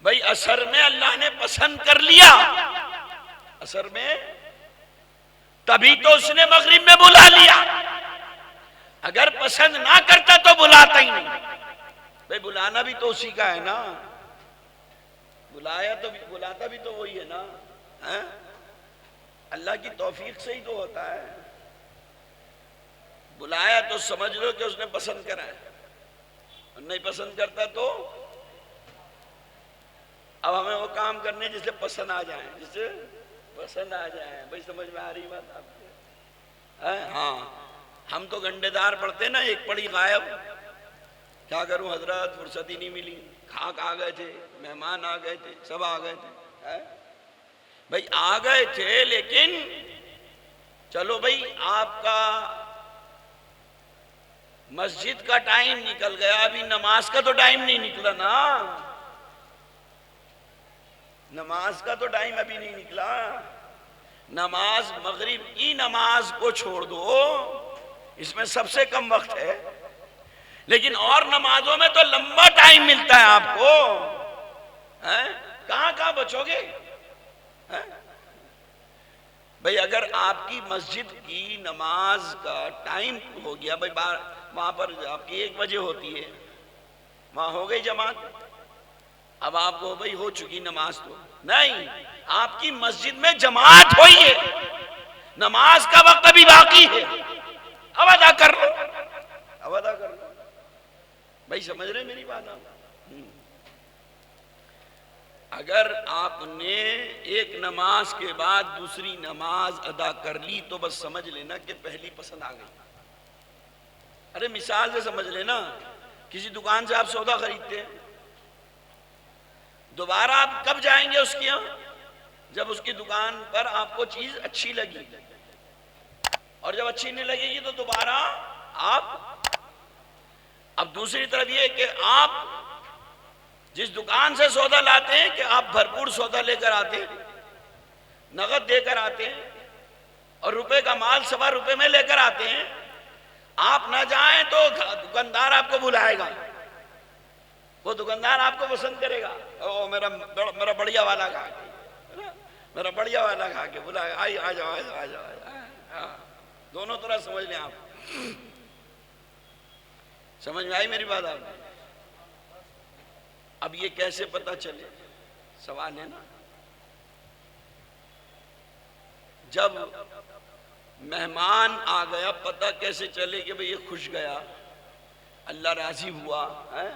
بھائی عصر میں اللہ نے پسند کر لیا، عصر میں تبھی تو اس نے مغرب میں بلا لیا، اگر پسند نہ کرتا تو بلاتا ہی نہیں۔ بھائی بلانا بھی تو اسی کا ہے نا، بلایا تو بلاتا بھی تو وہی ہے نا، اللہ کی توفیق سے ہی تو ہوتا ہے۔ بلایا تو سمجھ لو کہ اس نے پسند کرا ہے، اور نہیں پسند کرتا تو اب ہمیں وہ کام کرنے جسے پسند آ جائیں، جسے پسند آ جائیں۔ بھائی سمجھ میں آ رہی بات آپ کو؟ ہاں ہم تو گنڈے دار پڑھتے نا، ایک پڑی غائب، کیا کروں حضرت فرصت ہی نہیں ملی، کھاک آ گئے تھے، مہمان آ گئے تھے، سب آ گئے تھے۔ بھائی آ گئے تھے لیکن چلو بھائی آپ کا مسجد کا ٹائم نکل گیا، ابھی نماز کا تو ٹائم نہیں نکلا نا، نماز کا تو ٹائم ابھی نہیں نکلا۔ نماز مغرب کی نماز کو چھوڑ دو، اس میں سب سے کم وقت ہے، لیکن اور نمازوں میں تو لمبا ٹائم ملتا ہے آپ کو، کہاں کہاں بچو گے؟ بھئی اگر آپ کی مسجد کی نماز کا ٹائم ہو گیا، بھئی وہاں پر آپ کی 1 بجے ہوتی ہے، وہاں ہو گئی جماعت، اب آپ کو بھئی ہو چکی نماز، تو نہیں، آپ کی مسجد میں جماعت ہوئی ہے، نماز کا وقت ابھی باقی ہے، اب ادا کر لو، اب ادا کر لو۔ بھئی سمجھ رہے میری بات آپ؟ اگر آپ نے ایک نماز کے بعد دوسری نماز ادا کر لی تو بس سمجھ لینا کہ پہلی پسند آ گئی. ارے مثال سے سمجھ لینا، کسی دکان سے آپ سودا خریدتے ہیں، دوبارہ آپ کب جائیں گے اس کی یہاں؟ جب اس کی دکان پر آپ کو چیز اچھی لگی، اور جب اچھی نہیں لگے گی تو دوبارہ آپ. اب دوسری طرف یہ کہ آپ جس دکان سے سودا لاتے ہیں کہ آپ بھرپور سودا لے کر آتے ہیں، نقد دے کر آتے ہیں، اور روپے کا مال ₹1.25 میں لے کر آتے ہیں. آپ نہ جائیں تو دکاندار آپ کو بلائے گا، وہ دکاندار آپ کو پسند کرے گا. او میرا بڑھیا والا کھا کے، میرا بڑھیا والا کھا کے بلائے گا، آ جاؤ آ جاؤ آ جاؤ. دونوں طرح سمجھ لیں آپ. سمجھ میں آئی میری بات آپ کو؟ اب یہ کیسے پتہ چلے؟ سوال ہے نا. جب مہمان آ گیا پتہ کیسے چلے کہ بھئی یہ خوش گیا، اللہ راضی ہوا ہے؟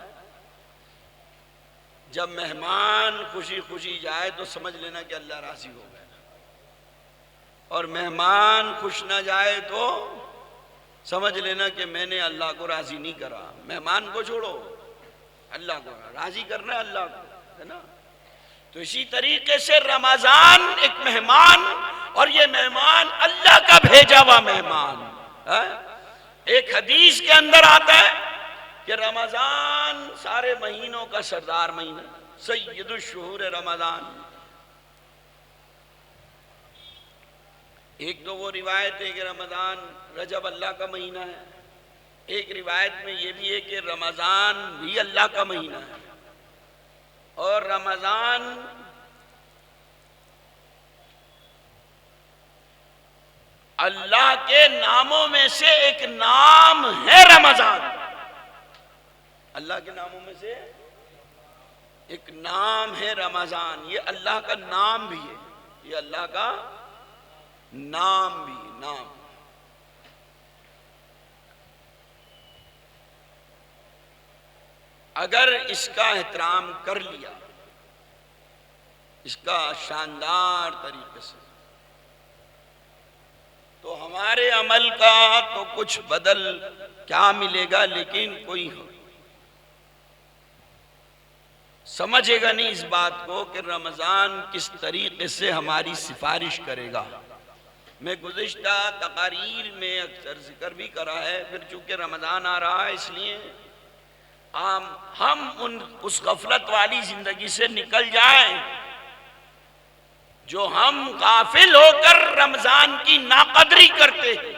جب مہمان خوشی خوشی جائے تو سمجھ لینا کہ اللہ راضی ہو گیا، اور مہمان خوش نہ جائے تو سمجھ لینا کہ میں نے اللہ کو راضی نہیں کرا. مہمان کو چھوڑو، اللہ کو راضی کرنا ہے، اللہ کو، ہے نا. تو اسی طریقے سے رمضان ایک مہمان، اور یہ مہمان اللہ کا بھیجا ہوا مہمان ہے. ایک حدیث کے اندر آتا ہے کہ رمضان سارے مہینوں کا سردار مہینہ، سید الشہور رمضان. ایک تو وہ روایت ہے کہ رمضان رجب اللہ کا مہینہ ہے، ایک روایت میں یہ بھی ہے کہ رمضان بھی اللہ کا مہینہ ہے، اور رمضان اللہ کے ناموں میں سے ایک نام ہے رمضان. اللہ کے ناموں میں سے ایک نام ہے رمضان. یہ اللہ کا نام بھی ہے، یہ اللہ کا نام بھی نام. اگر اس کا احترام کر لیا، اس کا شاندار طریقے سے، تو ہمارے عمل کا تو کچھ بدل کیا ملے گا، لیکن کوئی سمجھے گا نہیں اس بات کو کہ رمضان کس طریقے سے ہماری سفارش کرے گا. میں گزشتہ تقاریر میں اکثر ذکر بھی کرا ہے، پھر چونکہ رمضان آ رہا ہے اس لیے ہم اس غفلت والی زندگی سے نکل جائیں جو ہم غافل ہو کر رمضان کی ناقدری کرتے ہیں.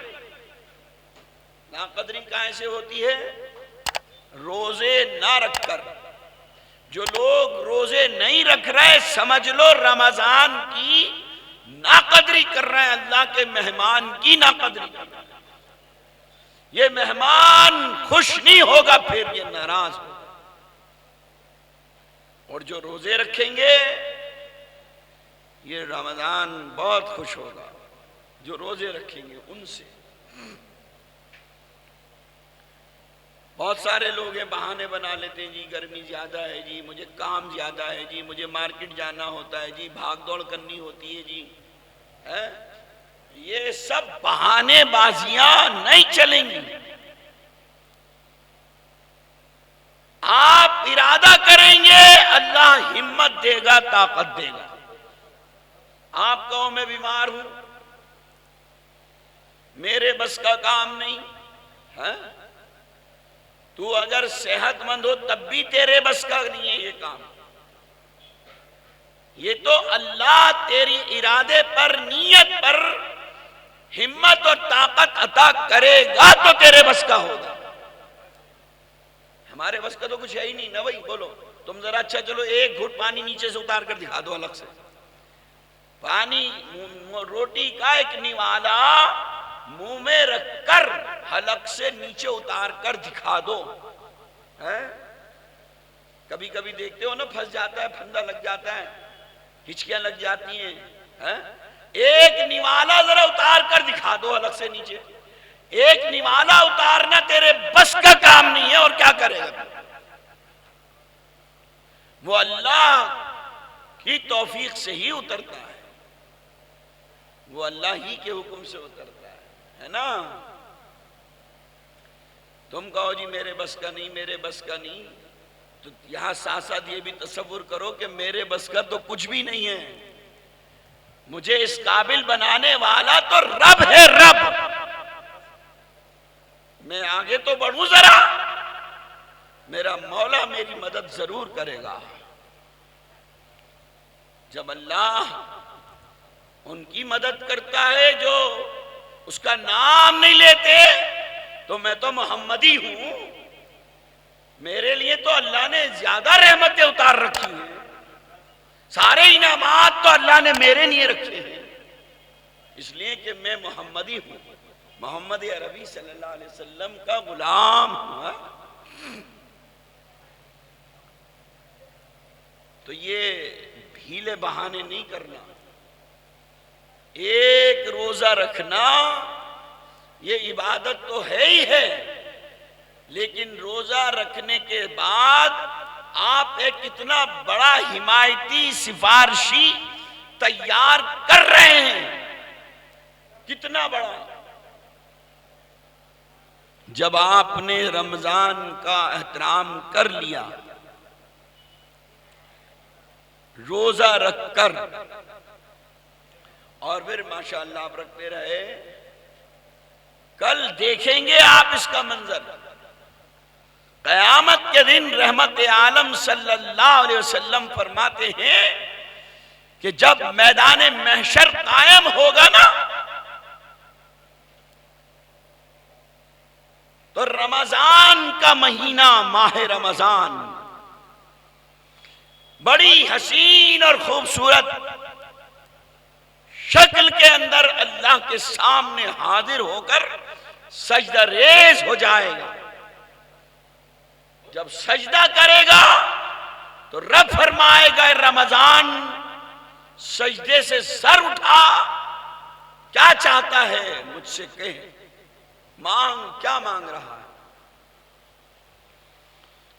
ناقدری کیسے ہوتی ہے؟ روزے نہ رکھ کر. جو لوگ روزے نہیں رکھ رہے، سمجھ لو رمضان کی ناقدری کر رہے ہیں، اللہ کے مہمان کی ناقدری کر رہے ہیں. یہ مہمان خوش نہیں ہوگا، پھر یہ ناراض ہوگا. اور جو روزے رکھیں گے یہ رمضان بہت خوش ہوگا. جو روزے رکھیں گے ان سے. بہت سارے لوگ ہیں بہانے بنا لیتے ہیں، جی گرمی زیادہ ہے، جی مجھے کام زیادہ ہے، جی مجھے مارکیٹ جانا ہوتا ہے، جی بھاگ دوڑ کرنی ہوتی ہے، جی یہ سب بہانے بازیاں نہیں چلیں گی. آپ ارادہ کریں گے، اللہ ہمت دے گا، طاقت دے گا. آپ کہو میں بیمار ہوں، میرے بس کا کام نہیں ہے. تو اگر صحت مند ہو تب بھی تیرے بس کا نہیں ہے یہ کام. یہ تو اللہ تیری ارادے پر، نیت پر ہمت اور طاقت عطا کرے گا تو تیرے بس کا ہوگا. ہمارے بس کا تو کچھ ہے ہی نہیں نا بھائی. بولو تم ذرا، اچھا چلو ایک گھٹ پانی نیچے سے اتار کر دکھا دو الگ سے. پانی روٹی کا ایک نوالا منہ میں رکھ کر حلق سے نیچے اتار کر دکھا دو. کبھی کبھی دیکھتے ہو نا، پھنس جاتا ہے، پھندا لگ جاتا ہے، ہچکیاں لگ جاتی ہیں. ایک نوالا ذرا اتار کر دکھا دو حلق سے نیچے. ایک نوالا اتارنا تیرے بس کا کام نہیں ہے، اور کیا کرے گا وہ اللہ کی توفیق سے ہی اترتا ہے، وہ اللہ ہی کے حکم سے اترتا ہے نا؟ تم کہو جی میرے بس کا نہیں، میرے بس کا نہیں، تو یہاں ساتھ ساتھ یہ بھی تصور کرو کہ میرے بس کا تو کچھ بھی نہیں ہے، مجھے اس قابل بنانے والا تو رب ہے، رب۔ میں آگے تو بڑھوں ذرا، میرا مولا میری مدد ضرور کرے گا۔ جب اللہ ان کی مدد کرتا ہے جو اس کا نام نہیں لیتے، تو میں تو محمدی ہوں، میرے لیے تو اللہ نے زیادہ رحمتیں اتار رکھی ہیں، سارے انعامات تو اللہ نے میرے لیے رکھے ہیں، اس لیے کہ میں محمدی ہوں، محمد عربی صلی اللہ علیہ وسلم کا غلام ہوں۔ تو یہ بھیلے بہانے نہیں کرنا، ایک روزہ رکھنا یہ عبادت تو ہے ہی ہے، لیکن روزہ رکھنے کے بعد آپ ایک اتنا بڑا حمایتی سفارشی تیار کر رہے ہیں، کتنا بڑا۔ جب آپ نے رمضان کا احترام کر لیا روزہ رکھ کر، اور پھر ماشاءاللہ آپ رکھتے رہے، کل دیکھیں گے آپ اس کا منظر۔ قیامت کے دن رحمت عالم صلی اللہ علیہ وسلم فرماتے ہیں کہ جب میدان محشر قائم ہوگا نا، تو رمضان کا مہینہ، ماہ رمضان، بڑی حسین اور خوبصورت شکل کے اندر اللہ کے سامنے حاضر ہو کر سجدہ ریز ہو جائے گا۔ جب سجدہ کرے گا تو رب فرمائے گا، رمضان سجدے سے سر اٹھا، کیا چاہتا ہے مجھ سے کہے، مانگ، کیا مانگ رہا ہے؟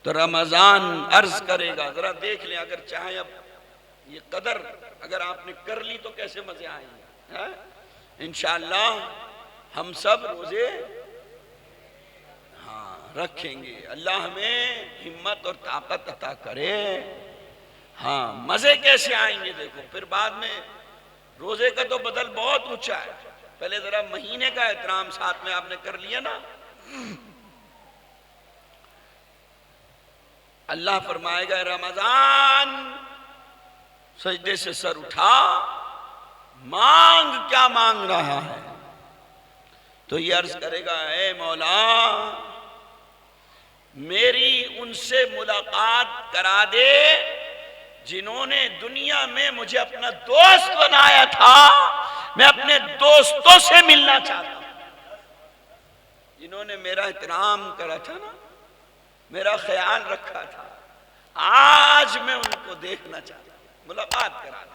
تو رمضان عرض کرے گا، ذرا دیکھ لیں، اگر چاہیں اب یہ قدر اگر آپ نے کر لی تو کیسے مزے آئیں گے۔ انشاءاللہ ہم سب روزے رکھیں گے، اللہ ہمیں ہمت اور طاقت عطا کرے۔ ہاں مزے کیسے آئیں گے دیکھو، پھر بعد میں روزے کا تو بدل بہت اونچا ہے، پہلے ذرا مہینے کا احترام ساتھ میں آپ نے کر لیا نا۔ اللہ فرمائے گا، رمضان سجدے سے سر اٹھا، مانگ، کیا مانگ رہا ہے؟ تو یہ عرض کرے گا، اے مولا میری ان سے ملاقات کرا دے جنہوں نے دنیا میں مجھے اپنا دوست بنایا تھا، میں اپنے دوستوں سے ملنا چاہتا ہوں، جنہوں نے میرا احترام کرا تھا نا، میرا خیال رکھا تھا، آج میں ان کو دیکھنا چاہتا ہوں، ملاقات کرا دیں۔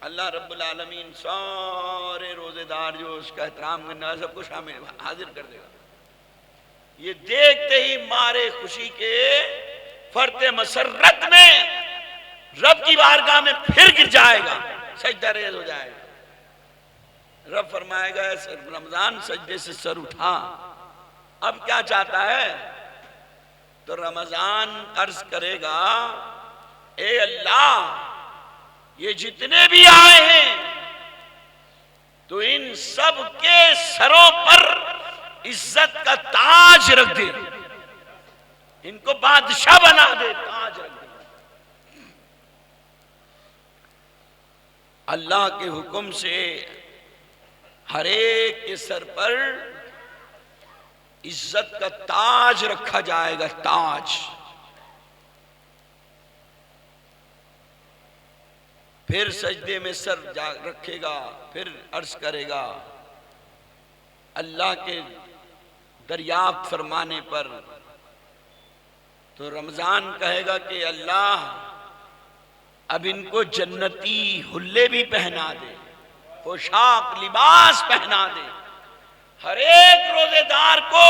اللہ رب العالمین سارے روزے دار جو اس کا احترام کرنے والا سب کو شامل حاضر کر دے گا۔ یہ دیکھتے ہی مارے خوشی کے فرط مسرت میں رب کی بارگاہ میں پھر گر جائے گا، سجدہ ریز ہو جائے گا۔ رب فرمائے گا، رمضان سجدے سے سر اٹھا، اب کیا چاہتا ہے؟ تو رمضان عرض کرے گا، اے اللہ یہ جتنے بھی آئے ہیں تو ان سب کے سروں پر عزت کا تاج رکھ دے، ان کو بادشاہ بنا دے، تاج رکھ دے۔ اللہ کے حکم سے ہر ایک کے سر پر عزت کا تاج رکھا جائے گا، تاج۔ پھر سجدے میں سر رکھے گا، پھر عرض کرے گا، اللہ کے دریافت فرمانے پر تو رمضان کہے گا کہ اللہ اب ان کو جنتی حلے بھی پہنا دے، پوشاک لباس پہنا دے۔ ہر ایک روزے دار کو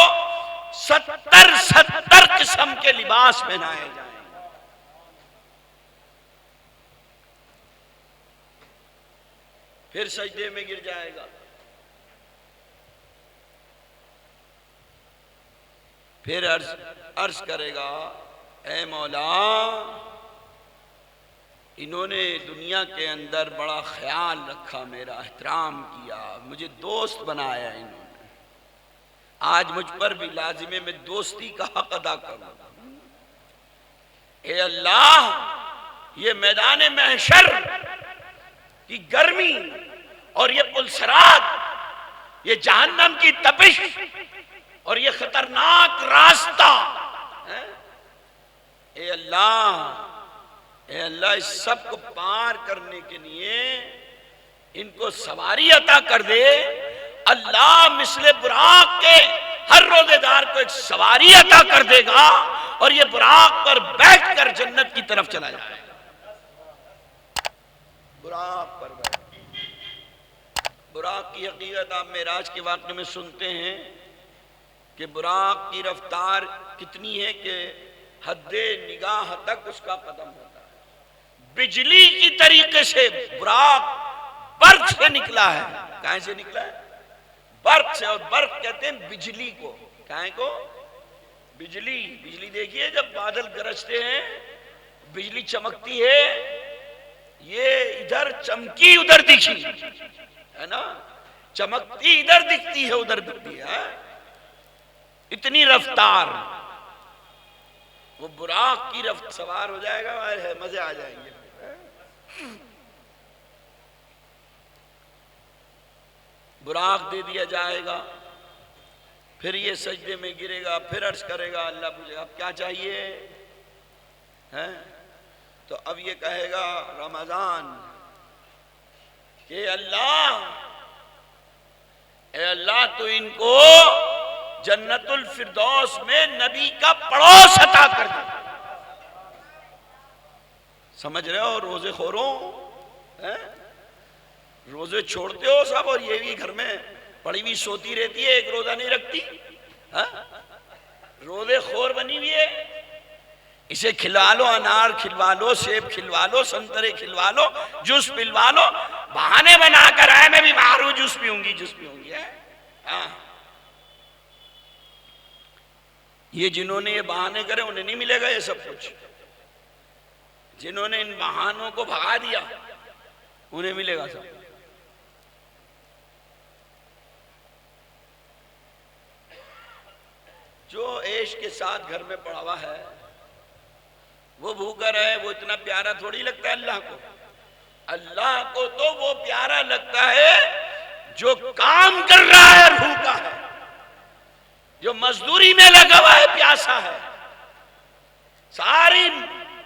70 قسم کے لباس پہنائے جائیں۔ پھر سجدے میں گر جائے گا، پھر عرض کرے گا اے مولا انہوں نے دنیا کے اندر بڑا خیال رکھا، میرا احترام کیا، مجھے دوست بنایا انہوں نے، آج مجھ پر بھی لازم ہے میں دوستی کا حق ادا کروں۔ اے اللہ یہ میدان محشر کی گرمی اور یہ پلسرات، یہ جہنم کی تپش اور یہ خطرناک راستہ، اے اللہ اس سب کو پار کرنے کے لیے ان کو سواری عطا کر دے۔ اللہ مثل براق کے ہر روزے دار کو ایک سواری عطا کر دے گا اور یہ براق پر بیٹھ کر جنت کی طرف چلا جائے گا۔ براق پر بیٹھ، براق کی حقیقت آپ معراج کے واقعے میں سنتے ہیں کہ براق کی رفتار کتنی ہے کہ حد نگاہ تک اس کا قدم ہوتا ہے، بجلی کی طریقے سے براق برق سے نکلا ہے۔ کہاں سے نکلا ہے؟ برق سے، اور برق کہتے ہیں بجلی کو۔ کہاں کو؟ بجلی دیکھیے جب بادل گرجتے ہیں بجلی چمکتی ہے، یہ ادھر چمکی ادھر دکھی ہے نا، چمکتی ادھر دکھتی ہے ادھر دکھتی ہے، اتنی رفتار۔ وہ براق کی رفت سوار ہو جائے گا، مزے آ جائیں گے۔ براق دے دیا جائے گا، پھر یہ سجدے میں گرے گا، پھر عرض کرے گا، اللہ پوچھے گا اب کیا چاہیے ہے؟ تو اب یہ کہے گا رمضان کہ اے اللہ تو ان کو جنت الفردوس میں نبی کا پڑوس عطا کر دے۔ سمجھ رہے ہو روزے خوروں؟ روزے چھوڑتے ہو سب، اور یہ بھی گھر میں پڑی ہوئی سوتی رہتی ہے، ایک روزہ نہیں رکھتی، روزے خور بنی ہوئی ہے۔ اسے کھلوا لو، انار کھلوا لو، سیب کھلوا لو، سنترے کھلوا لو، جوس پلوا لو، بہانے بنا کر آئے میں بھی باہر ہوں، جوس پیوں گی یہ جنہوں نے یہ بہانے کرے انہیں نہیں ملے گا یہ سب کچھ، جنہوں نے ان بہانوں کو بھگا دیا انہیں ملے گا سب۔ جو عیش کے ساتھ گھر میں پڑا ہوا ہے وہ بھوکا رہے، وہ اتنا پیارا تھوڑی لگتا ہے اللہ کو۔ اللہ کو تو وہ پیارا لگتا ہے جو کام کر رہا ہے اور بھوکا ہے، جو مزدوری میں لگا ہوا ہے، پیاسا ہے، ساری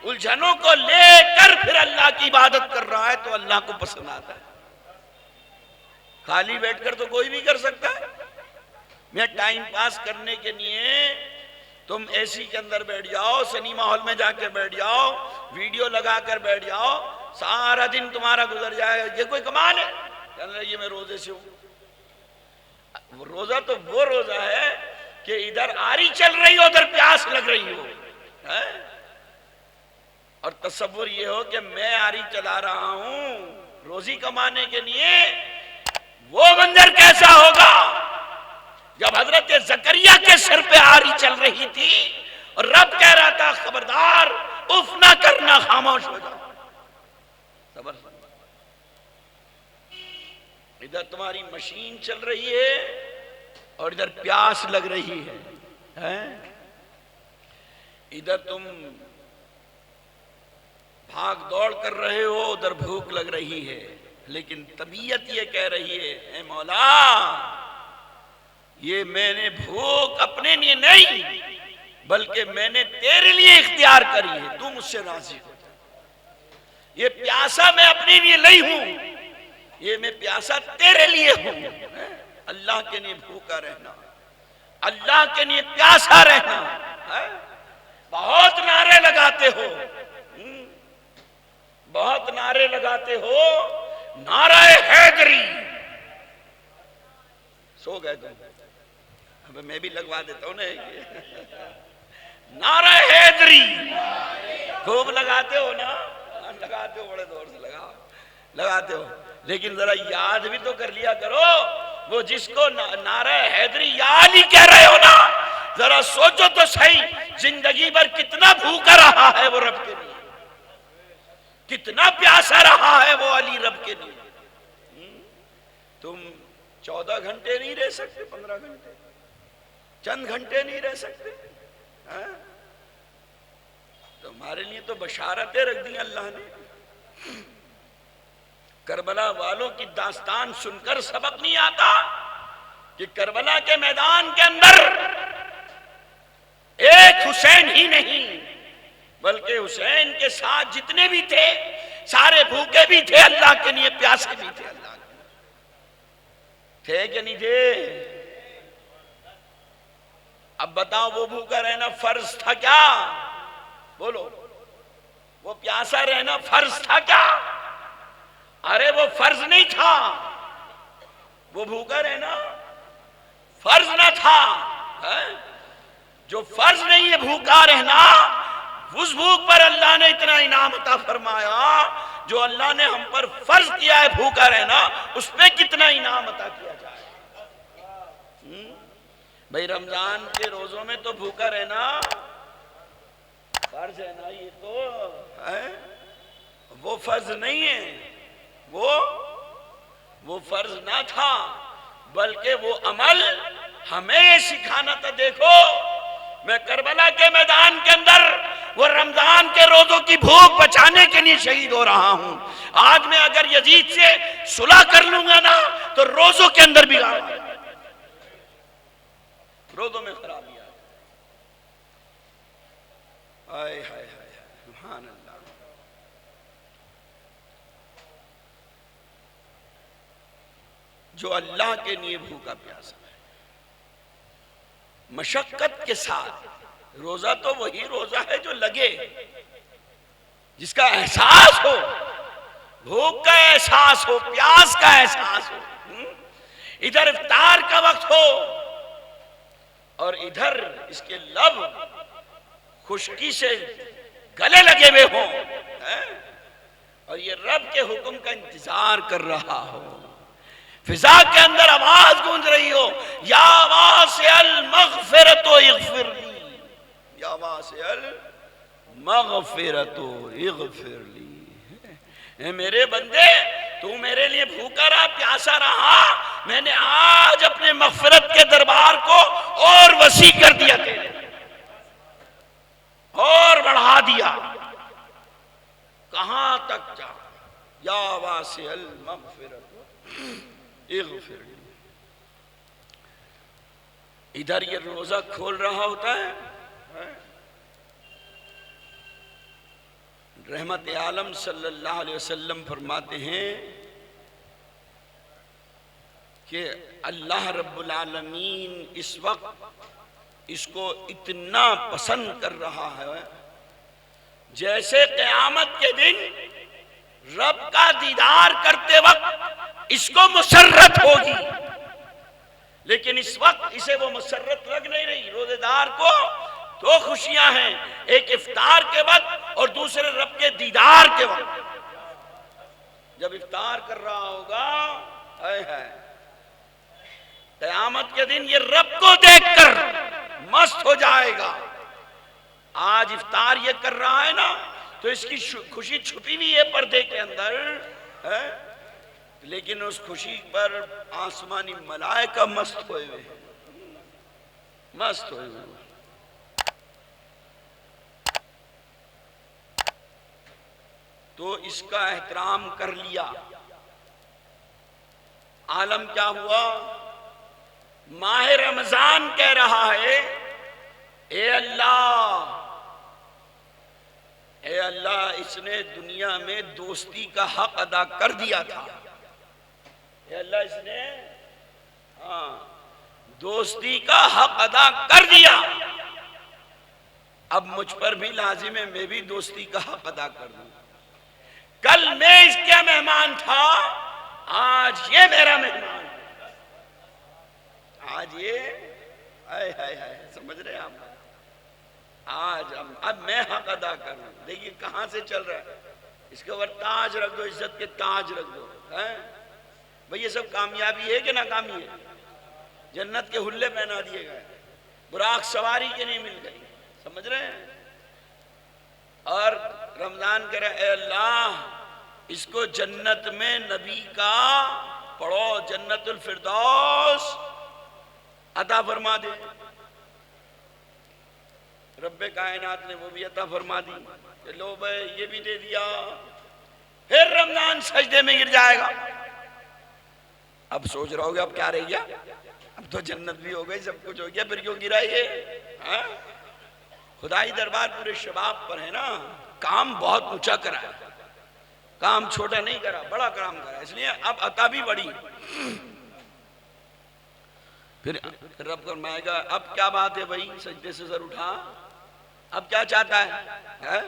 الجھنوں کو لے کر پھر اللہ کی عبادت کر رہا ہے تو اللہ کو پسند آتا ہے۔ خالی بیٹھ کر تو کوئی بھی کر سکتا ہے، میں ٹائم پاس کرنے کے لیے تم اے سی کے اندر بیٹھ جاؤ، سنیما ہال میں جا کے بیٹھ جاؤ، ویڈیو لگا کر بیٹھ جاؤ، سارا دن تمہارا گزر جائے گا، یہ کوئی کمال ہے؟ کہنے لگے یہ میں روزے سے ہوں۔ روزہ تو وہ روزہ ہے کہ ادھر آری چل رہی ہو ادھر پیاس لگ رہی ہو، اور تصور یہ ہو کہ میں آری چلا رہا ہوں روزی کمانے کے لیے۔ وہ منظر کیسا ہوگا جب حضرت زکریا کے سر پہ آری چل رہی تھی اور رب کہہ رہا تھا خبردار اف نہ کرنا، خاموش ہو جاؤ، صبر۔ ادھر تمہاری مشین چل رہی ہے اور ادھر پیاس لگ رہی ہے، ادھر تم بھاگ دوڑ کر رہے ہو، ادھر بھوک لگ رہی ہے، لیکن طبیعت یہ کہہ رہی ہے اے مولا یہ میں نے بھوک اپنے لیے نہیں بلکہ میں نے تیرے لیے اختیار کری ہے، تو مجھ سے راضی ہو جا۔ یہ پیاسا میں اپنے لیے نہیں ہوں، یہ میں پیاسا تیرے لیے ہوں۔ اللہ کے لیے بھوکا رہنا، اللہ کے لیے پیاسا رہنا۔ بہت نعرے لگاتے ہو، بہت نعرے لگاتے ہو، نعرہ حیدری، سو گئے تم، اب میں بھی لگوا دیتا ہوں نا، نعرہ حیدری خوب لگاتے ہو نا، لگاتے ہو، بڑے دور سے لگاؤ، لگاتے ہو، لیکن ذرا یاد بھی تو کر لیا کرو، وہ جس کو نعرہ حیدری یا علی کہہ رہے ہو نا، ذرا سوچو تو صحیح، زندگی بھر کتنا بھوکا رہا ہے وہ رب کے لیے، کتنا پیاسا رہا ہے وہ علی رب کے لیے۔ تم 14 گھنٹے نہیں رہ سکتے، 15 گھنٹے، چند گھنٹے نہیں رہ سکتے؟ تمہارے لیے تو بشارتیں رکھ دی اللہ نے۔ کربلا والوں کی داستان سن کر سبق نہیں آتا کہ کربلا کے میدان کے اندر ایک حسین ہی نہیں بلکہ حسین کے ساتھ جتنے بھی تھے سارے بھوکے بھی تھے اللہ کے لیے، پیاسے بھی تھے اللہ کے لیے، تھے کہ نہیں تھے؟ اب بتاؤ وہ بھوکا رہنا فرض تھا کیا؟ بولو، وہ پیاسا رہنا فرض تھا کیا؟ ارے وہ فرض نہیں تھا، وہ بھوکا رہنا فرض نہ تھا۔ جو فرض نہیں ہے بھوکا رہنا، اس بھوک پر اللہ نے اتنا انعام عطا فرمایا۔ جو اللہ نے ہم پر فرض کیا ہے بھوکا رہنا، اس پہ کتنا انعام عطا کیا جائے۔ بھئی رمضان کے روزوں میں تو بھوکا رہنا فرض ہے نا، یہ تو وہ فرض نہیں ہے، وہ فرض نہ تھا بلکہ وہ عمل ہمیں یہ سکھانا تھا۔ دیکھو میں کربلا کے میدان کے اندر وہ رمضان کے روزوں کی بھوک بچانے کے لیے شہید ہو رہا ہوں۔ آج میں اگر یزید سے صلح کر لوں گا نا تو روزوں کے اندر بھی روزوں میں خرابی آئے۔ آئے ہائے ہائے سبحان اللہ۔ جو اللہ کے لیے بھوکا پیاسا ہے، مشقت کے ساتھ، روزہ تو وہی روزہ ہے جو لگے، جس کا احساس ہو، بھوک کا احساس ہو، پیاس کا احساس ہو۔ ادھر افطار کا وقت ہو اور ادھر اس کے لب خشکی سے گلے لگے ہوئے ہوں اور یہ رب کے حکم کا انتظار کر رہا ہو، فضا کے اندر آواز گونج رہی ہو، یا واسع المغفرت اغفر لی، یا واسع المغفرت اغفر لی۔ اے میرے بندے، تو میرے لیے بھوکا رہا، پیاسا رہا، میں نے آج اپنے مغفرت کے دربار کو اور وسیع کر دیا تیرے، اور بڑھا دیا۔ کہاں تک جا؟ یا واسع المغفرت اغفر لی۔ ادھر یہ روزہ کھول رہا ہوتا ہے، رحمت عالم صلی اللہ علیہ وسلم فرماتے ہیں کہ اللہ رب العالمین اس وقت اس کو اتنا پسند کر رہا ہے جیسے قیامت کے دن رب کا دیدار کرتے وقت اس کو مسرت ہوگی، لیکن اس وقت اسے وہ مسرت لگ نہیں رہی۔ روزے دار کو دو خوشیاں ہیں، ایک افطار کے وقت اور دوسرے رب کے دیدار کے وقت۔ جب افطار کر رہا ہوگا، قیامت کے دن یہ رب کو دیکھ کر مست ہو جائے گا۔ آج افطار یہ کر رہا ہے نا تو اس کی خوشی چھپی ہوئی ہے پردے کے اندر، لیکن اس خوشی پر آسمانی ملائکہ مست ہوئے ہوئے، مست ہوئے ہوئے۔ تو اس کا احترام کر لیا۔ عالم کیا ہوا؟ ماہ رمضان کہہ رہا ہے، اے اللہ، اے اللہ، اس نے دنیا میں دوستی کا حق ادا کر دیا تھا۔ اے اللہ، اس نے دوستی کا حق ادا کر دیا، اب مجھ پر بھی لازم ہے میں بھی دوستی کا حق ادا کر دوں۔ کل میں اس کا مہمان تھا، آج یہ میرا مہمان ہے، آج یہ سمجھ رہے ہیں آپ؟ آج اب میں حق ادا کروں۔ دیکھیے کہاں سے چل رہا ہے، اس کے اوپر تاج رکھ دو، عزت کے تاج رکھ دو. بھئی یہ سب کامیابی ہے کہ ناکامی ہے؟ جنت کے حلے پہنا دیے گئے، براق سواری کے نہیں مل گئی. سمجھ رہے ہیں؟ اور رمضان کہہ رہے اے اللہ اس کو جنت میں نبی کا پڑھو، جنت الفردوس عطا فرما دے. رب کائنات نے وہ بھی عطا فرما دی کہ لو بھائی یہ بھی دے دیا. پھر رمضان سجدے میں گر جائے گا. اب سوچ رہا ہوگا اب کیا رہ گیا، اب تو جنت بھی ہو گئی، سب کچھ ہو گیا، پھر کیوں گرا یہ؟ خدائی دربار پورے شباب پر ہے نا. کام بہت اونچا کرا ہے، کام چھوٹا نہیں کرا، بڑا کام کرا، اس لیے اب عطا بھی بڑی. پھر رب فرمائے گا اب کیا بات ہے بھائی، سجدے سے سر اٹھا، اب کیا چاہتا ہے؟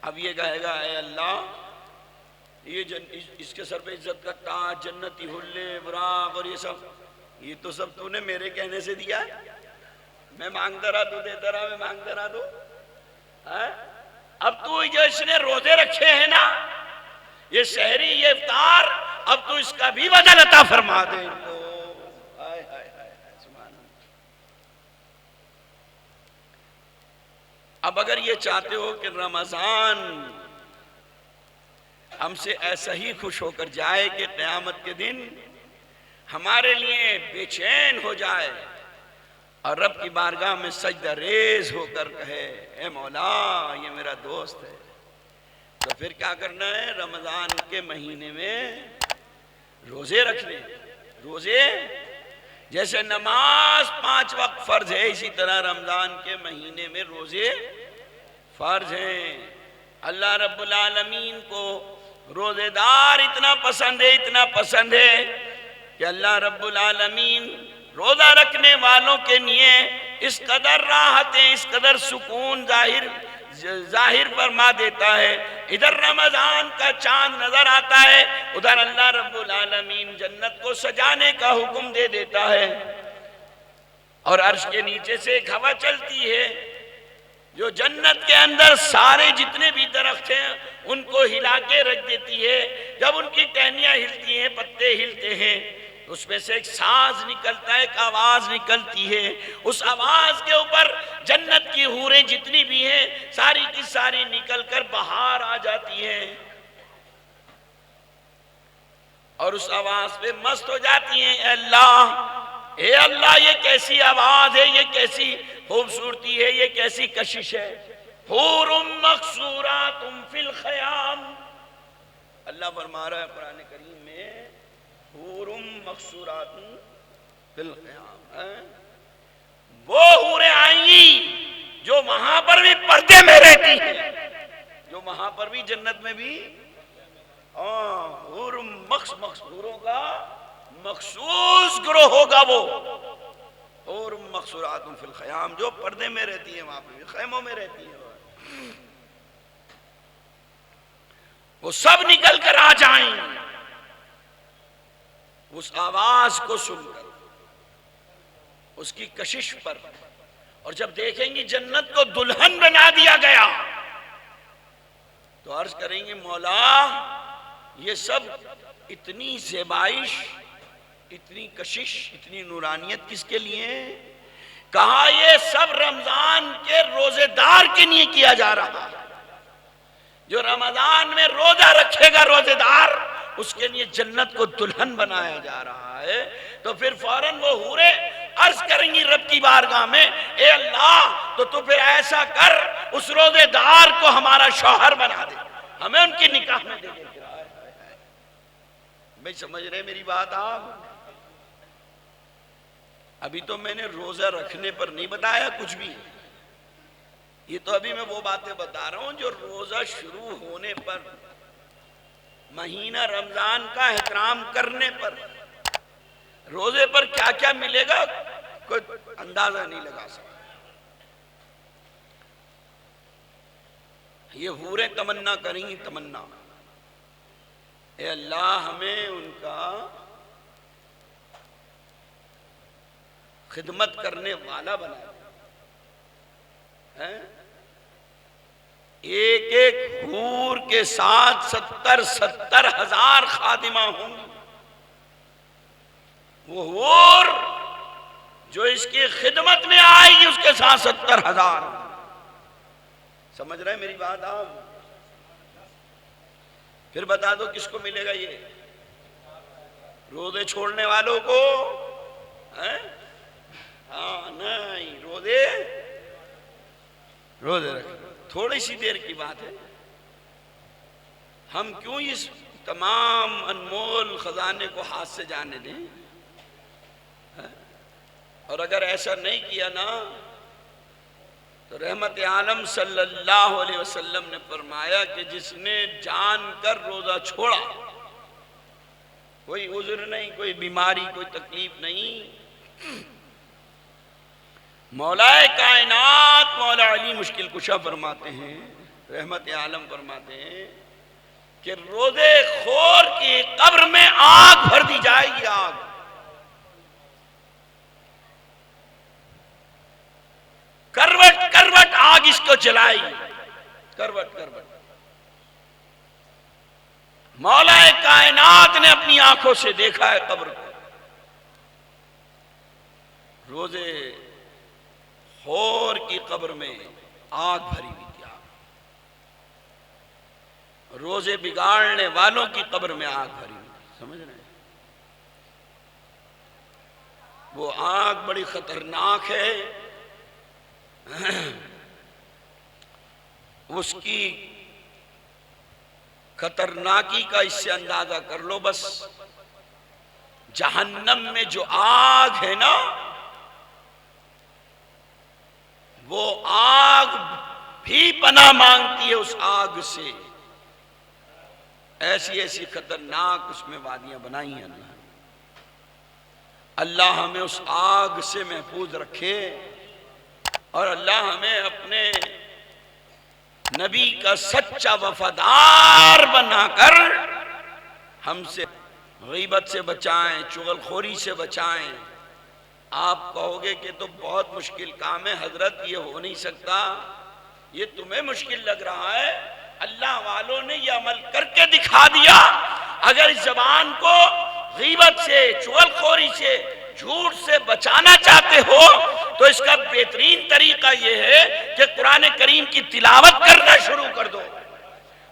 اب یہ کہے گا اے اللہ یہ اس کے سر پہ عزت کا تاج، جنتی حلے براق اور یہ سب، یہ تو سب تو نے میرے کہنے سے دیا ہے. میں مانگتا رہا تو دیتا رہا، میں مانگتا رہا تو. اب تو جو اس نے روزے رکھے ہیں نا، یہ سحری یہ افطار، اب تو اس کا بھی بدل عطا فرما دے ان کو. اب اگر یہ چاہتے ہو کہ رمضان ہم سے ایسا ہی خوش ہو کر جائے کہ قیامت کے دن ہمارے لیے بے چین ہو جائے اور رب کی بارگاہ میں سجدہ ریز ہو کر کہے اے مولا یہ میرا دوست ہے، تو پھر کیا کرنا ہے؟ رمضان کے مہینے میں روزے رکھنے. روزے جیسے نماز 5 وقت فرض ہے، اسی طرح رمضان کے مہینے میں روزے فرض ہیں. اللہ رب العالمین کو روزے دار اتنا پسند ہے، اتنا پسند ہے کہ اللہ رب العالمین روزہ رکھنے والوں کے لیے اس قدر راحتیں، اس قدر سکون ظاہر فرما دیتا ہے. ادھر رمضان کا چاند نظر آتا ہے، ادھر اللہ رب العالمین جنت کو سجانے کا حکم دے دیتا ہے، اور عرش کے نیچے سے ایک ہوا چلتی ہے جو جنت کے اندر سارے جتنے بھی درخت ہیں ان کو ہلا کے رکھ دیتی ہے. جب ان کی ٹہنیاں ہلتی ہیں، پتے ہلتے ہیں، اس میں سے ایک ساز نکلتا ہے، ایک آواز نکلتی ہے. اس آواز کے اوپر جنت کی حوریں جتنی بھی ہیں ساری کی ساری نکل کر باہر آ جاتی ہیں اور اس آواز پہ مست ہو جاتی ہیں. اے اللہ یہ کیسی آواز ہے، یہ کیسی خوبصورتی ہے، یہ کیسی کشش ہے. حور مقصورات فی الخیام، اللہ فرما رہا ہے قرآن کریم میں حور مقصورات فی الخیام. وہ حوریں آئیں گی جو وہاں پر بھی پردے میں رہتی ہیں، جو وہاں پر بھی جنت میں بھی حور حوروں کا مخصوص گروہ ہوگا. وہ حور مقصورات فی الخیام جو پردے میں رہتی ہیں، وہاں پہ بھی خیموں میں رہتی ہیں، وہ سب نکل کر آ جائیں اس آواز کو سن کر، اس کی کشش پر. اور جب دیکھیں گی جنت کو دلہن بنا دیا گیا تو عرض کریں گے مولا یہ سب اتنی زیبائش، اتنی کشش، اتنی نورانیت کس کے لیے؟ کہا یہ سب رمضان کے روزے دار کے لیے کیا جا رہا ہے. جو رمضان میں روزہ رکھے گا روزے دار، اس کے لیے جنت کو دلہن بنایا جا رہا ہے. تو پھر فوراً وہ حوریں عرض کریں گی رب کی بارگاہ میں اے اللہ تو پھر ایسا کر اس روزے دار کو ہمارا شوہر بنا دے، ہمیں ان کی نکاح میں دے دے. بھئی سمجھ رہے میری بات آپ؟ ابھی تو میں نے روزہ رکھنے پر نہیں بتایا کچھ بھی، یہ تو ابھی میں وہ باتیں بتا رہا ہوں جو روزہ شروع ہونے پر، مہینہ رمضان کا احترام کرنے پر، روزے پر کیا کیا ملے گا کوئی اندازہ نہیں لگا سکتا. یہ حوریں تمنا کریں گی، تمنا اے اللہ ہمیں ان کا خدمت کرنے والا بنا. ایک ایک حور کے ساتھ 70,000 خادمہ ہوں گی. وہ حور جو اس کی خدمت میں آئے گی اس کے ساتھ 70,000. سمجھ رہے ہیں میری بات آپ؟ پھر بتا دو کس کو ملے گا یہ؟ روزے چھوڑنے والوں کو؟ ہاں نہیں، روزے رکھیں. تھوڑی سی دیر کی بات ہے. ہم کیوں اس تمام انمول خزانے کو ہاتھ سے جانے دیں؟ اور اگر ایسا نہیں کیا نا تو رحمت عالم صلی اللہ علیہ وسلم نے فرمایا کہ جس نے جان کر روزہ چھوڑا، کوئی عذر نہیں، کوئی بیماری، کوئی تکلیف نہیں، مولا کائنات مولا علی مشکل کشا فرماتے ہیں، رحمت عالم فرماتے ہیں کہ روزے خور کی قبر میں آگ بھر دی جائے گی. آگ، کروٹ کروٹ آگ اس کو جلائے گی، کروٹ کروٹ. مولا کائنات نے اپنی آنکھوں سے دیکھا ہے قبر کو. روزے خور کی قبر میں آگ بھری ہوئی تھی. روزے بگاڑنے والوں کی قبر میں آگ بھری ہوئی تھی. سمجھ رہے ہیں؟ وہ آگ بڑی خطرناک ہے. اس کی خطرناکی کا اس سے اندازہ کر لو. بس جہنم میں جو آگ ہے نا، وہ آگ بھی پناہ مانگتی ہے اس آگ سے. ایسی ایسی خطرناک اس میں وادیاں بنائی ہیں اللہ. اللہ ہمیں اس آگ سے محفوظ رکھے، اور اللہ ہمیں اپنے نبی کا سچا وفادار بنا کر ہم سے غیبت سے بچائیں، چغل خوری سے بچائیں. آپ کہو گے کہ تو بہت مشکل کام ہے حضرت، یہ ہو نہیں سکتا. یہ تمہیں مشکل لگ رہا ہے، اللہ والوں نے یہ عمل کر کے دکھا دیا. اگر اس زبان کو غیبت سے، چغل خوری سے، جھوٹ سے بچانا چاہتے ہو تو اس کا بہترین طریقہ یہ ہے کہ قرآن کریم کی تلاوت کرنا شروع کر دو،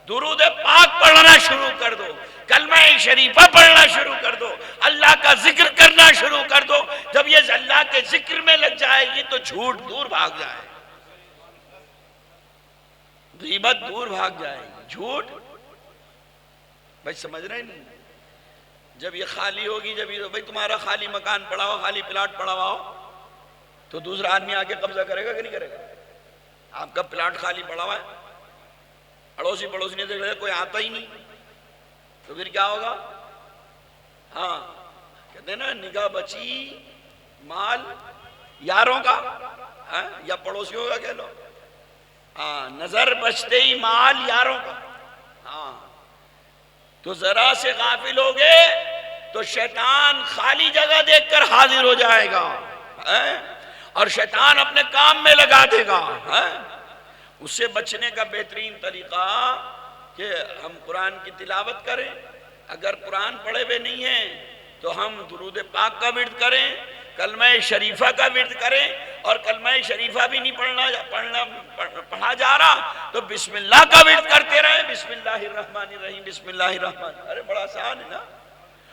درود پاک پڑھنا شروع کر دو، کلمہ شریفہ پڑھنا شروع کر دو، اللہ کا ذکر کرنا شروع کر دو. جب یہ اللہ کے ذکر میں لگ جائے گی تو جھوٹ دور بھاگ جائے، غیبت دور بھاگ جائے گی. جھوٹ بھائی سمجھ رہے ہیں؟ جب یہ خالی ہوگی، جب یہ بھائی تمہارا خالی مکان پڑا ہو، خالی پلاٹ پڑا ہو، تو دوسرا آدمی آ کے قبضہ کرے گا کہ نہیں کرے گا؟ آپ کا پلاٹ خالی پڑا ہوا ہے، اڑوسی پڑوسی نے دیکھ لیا کوئی آتا ہی نہیں، تو پھر کیا ہوگا؟ ہاں کہتے ہیں نا، نگاہ بچی مال یاروں کا، یا پڑوسیوں کا کہہ لو. ہاں، نظر بچتے ہی مال یاروں کا. ہاں، تو ذرا سے غافل ہوگے تو شیطان خالی جگہ دیکھ کر حاضر ہو جائے گا، اور شیطان اپنے کام میں لگا دے گا. اس سے بچنے کا بہترین طریقہ کہ ہم قرآن کی تلاوت کریں. اگر قرآن پڑھے ہوئے نہیں ہیں تو ہم درود پاک کا ورد کریں، کلمہ شریفہ کا ورد کریں. اور کلمہ شریفہ بھی نہیں پڑھا جا رہا تو بسم اللہ کا ورد کرتے رہیں، بسم اللہ الرحمن الرحیم، بسم اللہ الرحمن. ارے بڑا آسان ہے نا.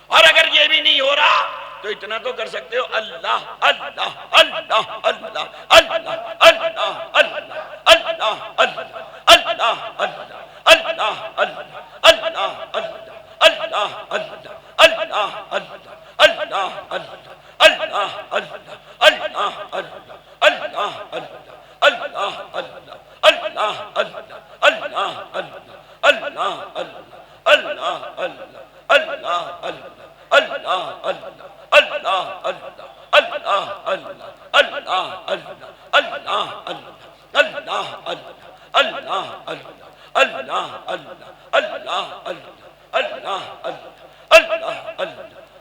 اور اگر یہ بھی نہیں ہو رہا تو اتنا تو کر سکتے ہو، اللہ اللہ اللہ اللہ اللہ اللہ اللہ اللہ اللہ اللہ اللہ اللہ اللہ اللہ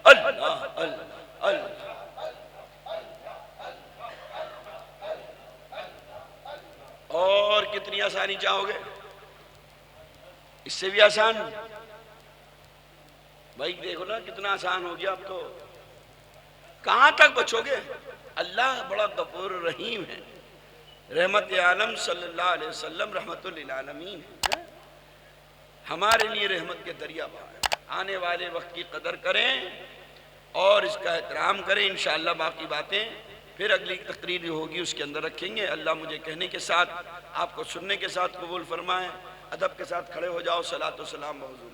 اللہ اللہ اللہ اور کتنی آسانی چاہو گے؟ اس سے بھی آسان بھائی دیکھو نا کتنا آسان ہو گیا. اب تو کہاں تک بچو گے؟ اللہ بڑا غفور رحیم ہے. رحمت عالم صلی اللہ علیہ وسلم رحمت للعالمین ہے، ہمارے لیے رحمت کے دریا بہا ہے. آنے والے وقت کی قدر کریں اور اس کا احترام کریں. انشاءاللہ باقی باتیں پھر اگلی تقریر جو ہوگی اس کے اندر رکھیں گے. اللہ مجھے کہنے کے ساتھ آپ کو سننے کے ساتھ قبول فرمائیں. ادب کے ساتھ کھڑے ہو جاؤ. صلاۃ و سلام بحضور